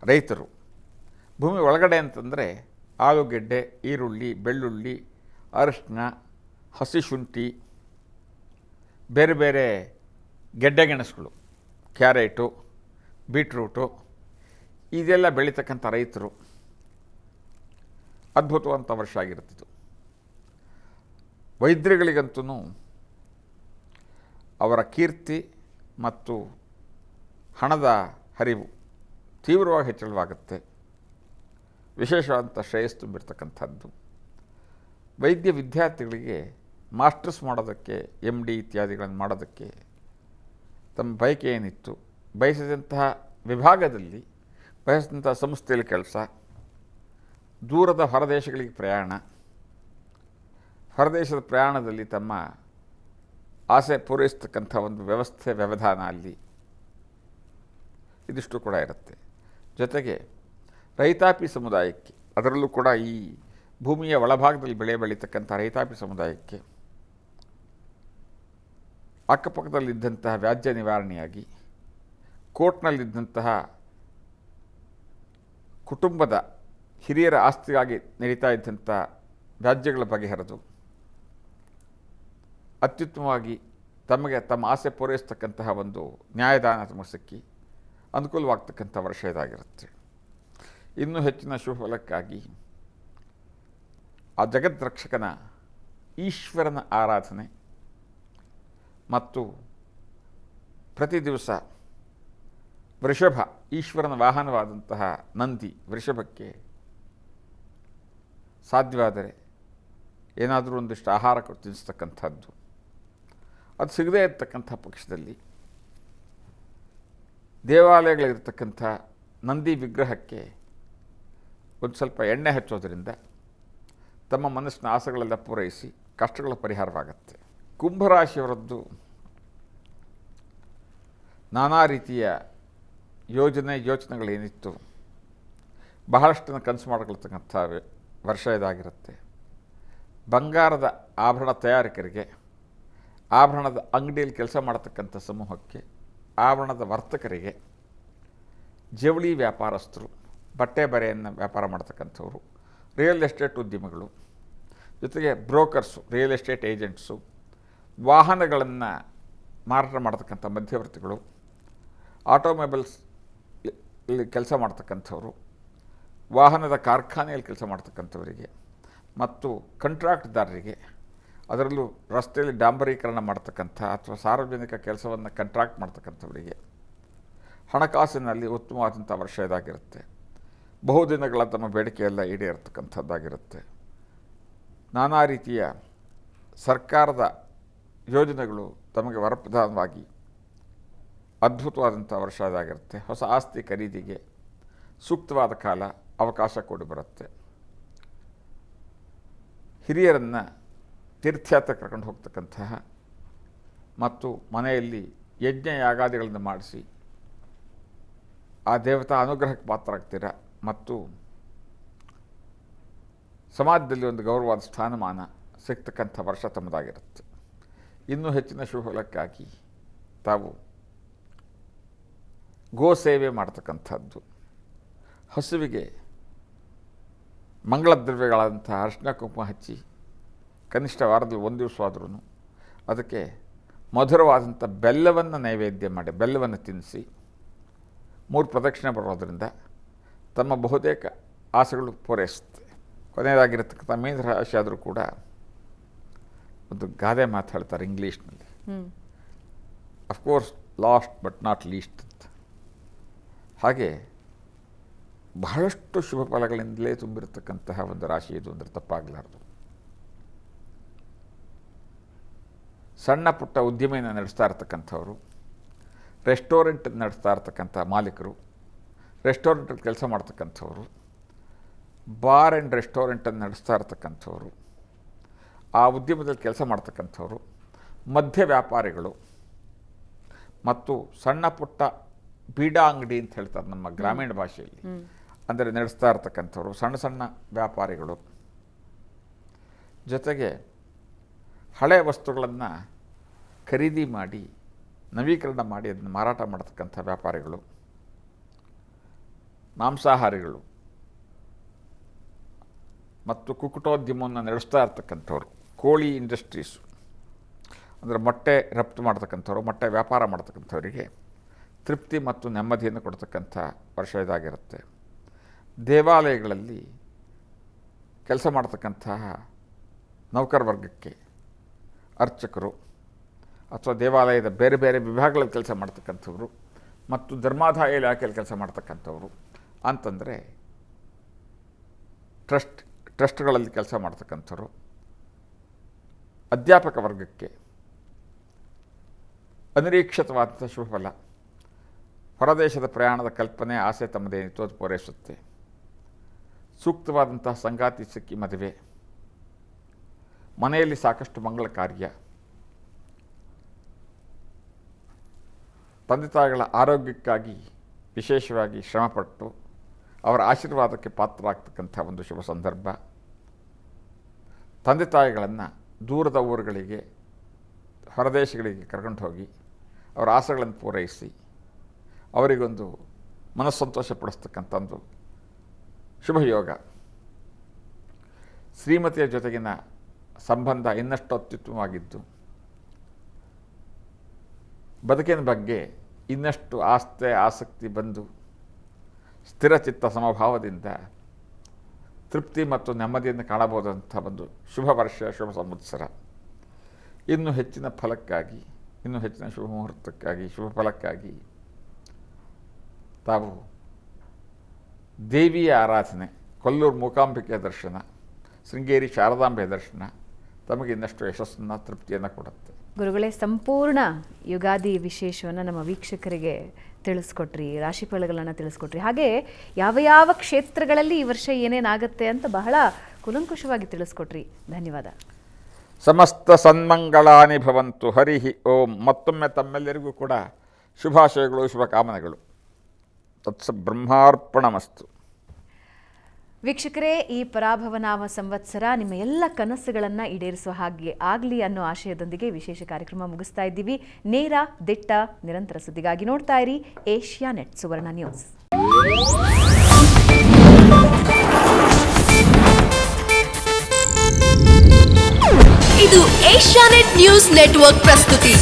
ರೈತರು. ಭೂಮಿ ಒಳಗಡೆ ಅಂತಂದರೆ ಆಲೂಗೆಡ್ಡೆ, ಈರುಳ್ಳಿ, ಬೆಳ್ಳುಳ್ಳಿ, ಅರಿಶಿನ, ಹಸಿ ಶುಂಠಿ, ಬೇರೆ ಬೇರೆ ಗೆಡ್ಡೆಗೆಣಸುಗಳು, ಕ್ಯಾರೆಟು, ಬೀಟ್ರೂಟು ಇದೆಲ್ಲ ಬೆಳೀತಕ್ಕಂಥ ರೈತರು ಅದ್ಭುತವಂತ ವರ್ಷ ಆಗಿರುತ್ತಿತ್ತು. ವೈದ್ಯರುಗಳಿಗಂತೂ ಅವರ ಕೀರ್ತಿ ಮತ್ತು ಹಣದ ಹರಿವು ತೀವ್ರವಾಗಿ ಹೆಚ್ಚಳವಾಗುತ್ತೆ. ವಿಶೇಷವಾದಂಥ ಶ್ರೇಯಸ್ಸು ತುಂಬಿರ್ತಕ್ಕಂಥದ್ದು. ವೈದ್ಯ ವಿದ್ಯಾರ್ಥಿಗಳಿಗೆ ಮಾಸ್ಟರ್ಸ್ ಮಾಡೋದಕ್ಕೆ, MD ಇತ್ಯಾದಿಗಳನ್ನು ಮಾಡೋದಕ್ಕೆ ತಮ್ಮ ಬಯಕೆ ಏನಿತ್ತು, ಬಯಸಿದಂತಹ ವಿಭಾಗದಲ್ಲಿ, ಬಯಸಿದಂಥ ಸಂಸ್ಥೆಯಲ್ಲಿ ಕೆಲಸ, ದೂರದ ಹೊರದೇಶಗಳಿಗೆ ಪ್ರಯಾಣ, ಹೊರದೇಶದ ಪ್ರಯಾಣದಲ್ಲಿ ತಮ್ಮ ಆಸೆ ಪೂರೈಸ್ತಕ್ಕಂಥ ಒಂದು ವ್ಯವಸ್ಥೆ, ವ್ಯವಧಾನ ಅಲ್ಲಿ ಇದಿಷ್ಟು ಕೂಡ ಇರುತ್ತೆ. ಜೊತೆಗೆ ರೈತಾಪಿ ಸಮುದಾಯಕ್ಕೆ, ಅದರಲ್ಲೂ ಕೂಡ ಈ ಭೂಮಿಯ ಒಳಭಾಗದಲ್ಲಿ ಬೆಳೆ ಬೆಳೀತಕ್ಕಂಥ ರೈತಾಪಿ ಸಮುದಾಯಕ್ಕೆ ಅಕ್ಕಪಕ್ಕದಲ್ಲಿದ್ದಂತಹ ವ್ಯಾಜ್ಯ ನಿವಾರಣೆಯಾಗಿ, ಕೋರ್ಟ್ನಲ್ಲಿದ್ದಂತಹ ಕುಟುಂಬದ ಹಿರಿಯರ ಆಸ್ತಿಗಾಗಿ ನಡೀತಾ ಇದ್ದಂಥ ವ್ಯಾಜ್ಯಗಳ ಬಗೆಹರಿದು ಅತ್ಯುತ್ತಮವಾಗಿ ತಮಗೆ ತಮ್ಮ ಆಸೆ ಪೂರೈಸ್ತಕ್ಕಂತಹ ಒಂದು ನ್ಯಾಯದಾನ ತಮಗೆ ಸಿಕ್ಕಿ ಅನುಕೂಲವಾಗ್ತಕ್ಕಂಥ ವರ್ಷ ಇದಾಗಿರುತ್ತೆ. ಇನ್ನೂ ಹೆಚ್ಚಿನ ಶುಭಫಲಕ್ಕಾಗಿ ಆ ಜಗದ್ರಕ್ಷಕನ ಈಶ್ವರನ ಆರಾಧನೆ ಮತ್ತು ಪ್ರತಿ ದಿವಸ ವೃಷಭ, ಈಶ್ವರನ ವಾಹನವಾದಂತಹ ನಂದಿ ವೃಷಭಕ್ಕೆ ಸಾಧ್ಯವಾದರೆ ಏನಾದರೂ ಒಂದಿಷ್ಟು ಆಹಾರ ಕೊಟ್ಟು ತಿನ್ನಿಸ್ತಕ್ಕಂಥದ್ದು, ಅದು ಸಿಗದೇ ಇರತಕ್ಕಂಥ ಪಕ್ಷದಲ್ಲಿ ದೇವಾಲಯಗಳಿರ್ತಕ್ಕಂಥ ನಂದಿ ವಿಗ್ರಹಕ್ಕೆ ಒಂದು ಸ್ವಲ್ಪ ಎಣ್ಣೆ ಹಚ್ಚೋದ್ರಿಂದ ತಮ್ಮ ಮನಸ್ಸಿನ ಆಸೆಗಳೆಲ್ಲ ಪೂರೈಸಿ ಕಷ್ಟಗಳ ಪರಿಹಾರವಾಗುತ್ತೆ. ಕುಂಭರಾಶಿಯವರದ್ದು ನಾನಾ ರೀತಿಯ ಯೋಚನೆಗಳೇನಿತ್ತು ಬಹಳಷ್ಟನ್ನು ಕನಸು ಮಾಡಿಕೊಳ್ತಕ್ಕಂಥ ವರ್ಷ ಇದಾಗಿರುತ್ತೆ. ಬಂಗಾರದ ಆಭರಣ ತಯಾರಕರಿಗೆ, ಆಭರಣದ ಅಂಗಡಿಯಲ್ಲಿ ಕೆಲಸ ಮಾಡತಕ್ಕಂಥ ಸಮೂಹಕ್ಕೆ, ಆಭರಣದ ವರ್ತಕರಿಗೆ, ಜವಳಿ ವ್ಯಾಪಾರಸ್ಥರು, ಬಟ್ಟೆ ಬರೆಯನ್ನು ವ್ಯಾಪಾರ ಮಾಡ್ತಕ್ಕಂಥವ್ರು, ರಿಯಲ್ ಎಸ್ಟೇಟ್ ಉದ್ಯಮಿಗಳು, ಜೊತೆಗೆ ಬ್ರೋಕರ್ಸು, ರಿಯಲ್ ಎಸ್ಟೇಟ್ ಏಜೆಂಟ್ಸು, ವಾಹನಗಳನ್ನು ಮಾರಾಟ ಮಾಡ್ತಕ್ಕಂಥ ಮಧ್ಯವರ್ತಿಗಳು, ಆಟೋಮೊಬೈಲ್ಸ್ ಇಲ್ಲಿ ಕೆಲಸ ಮಾಡ್ತಕ್ಕಂಥವ್ರು, ವಾಹನದ ಕಾರ್ಖಾನೆಯಲ್ಲಿ ಕೆಲಸ ಮಾಡ್ತಕ್ಕಂಥವರಿಗೆ ಮತ್ತು ಕಂಟ್ರಾಕ್ಟ್ದಾರರಿಗೆ, ಅದರಲ್ಲೂ ರಸ್ತೆಯಲ್ಲಿ ಡಾಂಬರೀಕರಣ ಮಾಡ್ತಕ್ಕಂಥ ಅಥವಾ ಸಾರ್ವಜನಿಕ ಕೆಲಸವನ್ನು ಕಂಟ್ರಾಕ್ಟ್ ಮಾಡ್ತಕ್ಕಂಥವರಿಗೆ ಹಣಕಾಸಿನಲ್ಲಿ ಉತ್ತಮವಾದಂಥ ವರ್ಷ ಇದಾಗಿರುತ್ತೆ. ಬಹುದಿನಗಳ ತಮ್ಮ ಬೇಡಿಕೆಯೆಲ್ಲ ಈಡೇರತಕ್ಕಂಥದ್ದಾಗಿರುತ್ತೆ. ನಾನಾ ರೀತಿಯ ಸರ್ಕಾರದ ಯೋಜನೆಗಳು ತಮಗೆ ವರಪ್ರಧಾನವಾಗಿ ಅದ್ಭುತವಾದಂಥ ವರ್ಷ ಇದಾಗಿರುತ್ತೆ. ಹೊಸ ಆಸ್ತಿ ಖರೀದಿಗೆ ಸೂಕ್ತವಾದ ಕಾಲ, ಅವಕಾಶ ಕೂಡಿ ಬರುತ್ತೆ. ಹಿರಿಯರನ್ನು ತೀರ್ಥಯಾತ್ರೆ ಕರ್ಕೊಂಡು ಹೋಗ್ತಕ್ಕಂತಹ ಮತ್ತು ಮನೆಯಲ್ಲಿ ಯಜ್ಞ ಯಾಗಾದಿಗಳನ್ನು ಮಾಡಿಸಿ ಆ ದೇವತಾ ಅನುಗ್ರಹಕ್ಕೆ ಪಾತ್ರರಾಗ್ತೀರ ಮತ್ತು ಸಮಾಜದಲ್ಲಿ ಒಂದು ಗೌರವವಾದ ಸ್ಥಾನಮಾನ ಸಿಗ್ತಕ್ಕಂಥ ವರ್ಷ ತಮ್ಮದಾಗಿರುತ್ತೆ. ಇನ್ನೂ ಹೆಚ್ಚಿನ ಶುಭಫಲಕ್ಕಾಗಿ ತಾವು ಗೋಸೇವೆ ಮಾಡ್ತಕ್ಕಂಥದ್ದು, ಹಸುವಿಗೆ ಮಂಗಳ ದ್ರವ್ಯಗಳಾದಂಥ ಅರಿಶಿನ ಕುಂಕುಮ ಹಚ್ಚಿ ಕನಿಷ್ಠ ವಾರದಲ್ಲಿ ಒಂದು ದಿವಸ ಆದ್ರೂ ಅದಕ್ಕೆ ಮಧುರವಾದಂಥ ಬೆಲ್ಲವನ್ನು ನೈವೇದ್ಯ ಮಾಡಿ, ಬೆಲ್ಲವನ್ನು ತಿನ್ನಿಸಿ 3 ಪ್ರದಕ್ಷಿಣೆ ಬರೋದರಿಂದ ತಮ್ಮ ಬಹುತೇಕ ಆಸೆಗಳು ಪೂರೈಸುತ್ತೆ. ಕೊನೆಯದಾಗಿರತಕ್ಕಂಥ ಮೀನ ರಾಶಿ ಆದರೂ ಕೂಡ ಒಂದು ಗಾದೆ ಮಾತು ಹೇಳ್ತಾರೆ ಇಂಗ್ಲೀಷ್ನಲ್ಲಿ, of course last but not least ಅಂತ. ಹಾಗೆ ಬಹಳಷ್ಟು ಶುಭ ಫಲಗಳಿಂದಲೇ ತುಂಬಿರತಕ್ಕಂತಹ ಒಂದು ರಾಶಿ ಇದು ಅಂದರೆ ತಪ್ಪಾಗಲಾರದು. ಸಣ್ಣ ಪುಟ್ಟ ಉದ್ಯಮೆಯನ್ನು ನಡೆಸ್ತಾ ಇರ್ತಕ್ಕಂಥವ್ರು, ರೆಸ್ಟೋರೆಂಟ್ ನಡೆಸ್ತಾ ಇರ್ತಕ್ಕಂಥ ಮಾಲೀಕರು, ರೆಸ್ಟೋರೆಂಟಲ್ಲಿ ಕೆಲಸ ಮಾಡ್ತಕ್ಕಂಥವ್ರು, ಬಾರ್ ಆ್ಯಂಡ್ ರೆಸ್ಟೋರೆಂಟನ್ನು ನಡೆಸ್ತಾ ಇರ್ತಕ್ಕಂಥವ್ರು, ಆ ಉದ್ಯಮದಲ್ಲಿ ಕೆಲಸ ಮಾಡ್ತಕ್ಕಂಥವ್ರು, ಮಧ್ಯ ವ್ಯಾಪಾರಿಗಳು ಮತ್ತು ಸಣ್ಣ ಪುಟ್ಟ ಬೀಡಾ ಅಂಗಡಿ ಅಂತ ಹೇಳ್ತಾರೆ ನಮ್ಮ ಗ್ರಾಮೀಣ ಭಾಷೆಯಲ್ಲಿ, ಅಂದರೆ ನಡೆಸ್ತಾ ಇರ್ತಕ್ಕಂಥವ್ರು, ಸಣ್ಣ ಸಣ್ಣ ವ್ಯಾಪಾರಿಗಳು, ಜೊತೆಗೆ ಹಳೆಯ ವಸ್ತುಗಳನ್ನು ಖರೀದಿ ಮಾಡಿ ನವೀಕರಣ ಮಾಡಿ ಅದನ್ನು ಮಾರಾಟ ಮಾಡ್ತಕ್ಕಂಥ ವ್ಯಾಪಾರಿಗಳು, ಮಾಂಸಾಹಾರಿಗಳು ಮತ್ತು ಕುಕ್ಕುಟೋದ್ಯಮವನ್ನು ನಡೆಸ್ತಾ ಇರ್ತಕ್ಕಂಥವ್ರು, ಕೋಳಿ ಇಂಡಸ್ಟ್ರೀಸು ಅಂದರೆ ಮೊಟ್ಟೆ ರಫ್ತು ಮಾಡ್ತಕ್ಕಂಥವ್ರು, ಮೊಟ್ಟೆ ವ್ಯಾಪಾರ ಮಾಡ್ತಕ್ಕಂಥವರಿಗೆ ತೃಪ್ತಿ ಮತ್ತು ನೆಮ್ಮದಿಯನ್ನು ಕೊಡ್ತಕ್ಕಂಥ ವರ್ಷ ಇದಾಗಿರುತ್ತೆ. ದೇವಾಲಯಗಳಲ್ಲಿ ಕೆಲಸ ಮಾಡ್ತಕ್ಕಂತಹ ನೌಕರ ವರ್ಗಕ್ಕೆ, ಅರ್ಚಕರು ಅಥವಾ ದೇವಾಲಯದ ಬೇರೆ ಬೇರೆ ವಿಭಾಗಗಳಲ್ಲಿ ಕೆಲಸ ಮಾಡ್ತಕ್ಕಂಥವ್ರು ಮತ್ತು ಧರ್ಮಾದಾಯ ಇಲಾಖೆಯಲ್ಲಿ ಕೆಲಸ ಮಾಡ್ತಕ್ಕಂಥವ್ರು ಅಂತಂದರೆ ಟ್ರಸ್ಟ್ಗಳಲ್ಲಿ ಕೆಲಸ ಮಾಡ್ತಕ್ಕಂಥವ್ರು, ಅಧ್ಯಾಪಕ ವರ್ಗಕ್ಕೆ ಅನಿರೀಕ್ಷಿತವಾದಂಥ ಶುಭಫಲ, ಹೊರದೇಶದ ಪ್ರಯಾಣದ ಕಲ್ಪನೆ ಆಸೆ ತಮ್ಮದೇನಿತ್ತು ಅದು ಪೂರೈಸುತ್ತೆ. ಸೂಕ್ತವಾದಂತಹ ಸಂಗಾತಿ ಸಿಕ್ಕಿ ಮದುವೆ, ಮನೆಯಲ್ಲಿ ಸಾಕಷ್ಟು ಮಂಗಳ ಕಾರ್ಯ, ತಂದೆ ತಾಯಿಗಳ ಆರೋಗ್ಯಕ್ಕಾಗಿ ವಿಶೇಷವಾಗಿ ಶ್ರಮಪಟ್ಟು ಅವರ ಆಶೀರ್ವಾದಕ್ಕೆ ಪಾತ್ರರಾಗ್ತಕ್ಕಂಥ ಒಂದು ಶುಭ ಸಂದರ್ಭ, ತಂದೆ ತಾಯಿಗಳನ್ನು ದೂರದ ಊರುಗಳಿಗೆ, ಹೊರದೇಶಗಳಿಗೆ ಕರ್ಕೊಂಡು ಹೋಗಿ ಅವರ ಆಸೆಗಳನ್ನು ಪೂರೈಸಿ ಅವರಿಗೊಂದು ಮನಸ್ಸಂತೋಷ ಪಡಿಸ್ತಕ್ಕಂಥ ಒಂದು ಶುಭ ಯೋಗ. ಶ್ರೀಮತಿಯ ಜೊತೆಗಿನ ಸಂಬಂಧ ಇನ್ನಷ್ಟು ಅತ್ಯುತ್ತಮವಾಗಿದ್ದು ಬದುಕಿನ ಬಗ್ಗೆ ಇನ್ನಷ್ಟು ಆಸಕ್ತಿ ಬಂದು ಸ್ಥಿರಚಿತ್ತ ಸಮಭಾವದಿಂದ ತೃಪ್ತಿ ಮತ್ತು ನೆಮ್ಮದಿಯನ್ನು ಕಾಣಬಹುದಂಥ ಒಂದು ಶುಭ ವರ್ಷ, ಶುಭ ಸಂವತ್ಸರ. ಇನ್ನೂ ಹೆಚ್ಚಿನ ಫಲಕ್ಕಾಗಿ, ಇನ್ನೂ ಹೆಚ್ಚಿನ ಶುಭ ಮುಹೂರ್ತಕ್ಕಾಗಿ, ಶುಭ ಫಲಕ್ಕಾಗಿ ತಾವು ದೇವಿಯ ಆರಾಧನೆ, ಕೊಲ್ಲೂರು ಮೂಕಾಂಬಿಕೆಯ ದರ್ಶನ, ಶೃಂಗೇರಿ ಶಾರದಾಂಬೆಯ ದರ್ಶನ ತಮಗೆ ಇನ್ನಷ್ಟು ಯಶಸ್ಸನ್ನು, ತೃಪ್ತಿಯನ್ನು ಕೊಡುತ್ತೆ. ಗುರುಗಳೇ, ಸಂಪೂರ್ಣ ಯುಗಾದಿ ವಿಶೇಷವನ್ನು ನಮ್ಮ ವೀಕ್ಷಕರಿಗೆ ತಿಳಿಸ್ಕೊಟ್ರಿ, ರಾಶಿ ಫಲಗಳನ್ನು ತಿಳಿಸ್ಕೊಟ್ರಿ. ಹಾಗೆ ಯಾವ ಯಾವ ಕ್ಷೇತ್ರಗಳಲ್ಲಿ ಈ ವರ್ಷ ಏನೇನಾಗುತ್ತೆ ಅಂತ ಬಹಳ ಕುಲಂಕುಷವಾಗಿ ತಿಳಿಸ್ಕೊಟ್ರಿ. ಧನ್ಯವಾದ. ಸಮಸ್ತ ಸನ್ಮಂಗಳಾನಿ ಭವಂತು. ಹರಿ ಓಂ. ಮತ್ತೊಮ್ಮೆ ತಮ್ಮೆಲ್ಲರಿಗೂ ಕೂಡ ಶುಭಾಶಯಗಳು, ಶುಭಕಾಮನೆಗಳು. ತತ್ಸ ಬ್ರಹ್ಮಾರ್ಪಣಮಸ್ತು. ವೀಕ್ಷಕರೇ, ಈ ಪರಾಭವನಾಮ ಸಂವತ್ಸರ ನಿಮ್ಮ ಎಲ್ಲ ಕನಸುಗಳನ್ನು ಈಡೇರಿಸುವ ಹಾಗೆ ಆಗಲಿ ಅನ್ನೋ ಆಶಯದೊಂದಿಗೆ ವಿಶೇಷ ಕಾರ್ಯಕ್ರಮ ಮುಗಿಸ್ತಾ ಇದ್ದೀವಿ. ನೇರ, ದಿಟ್ಟ, ನಿರಂತರ ಸುದ್ದಿಗಾಗಿ ನೋಡ್ತಾ ಇರಿ ಏಷ್ಯಾನೆಟ್ ಸುವರ್ಣ ನ್ಯೂಸ್. ಇದು ಏಷ್ಯಾನೆಟ್ ನ್ಯೂಸ್ ನೆಟ್ವರ್ಕ್ ಪ್ರಸ್ತುತಿ.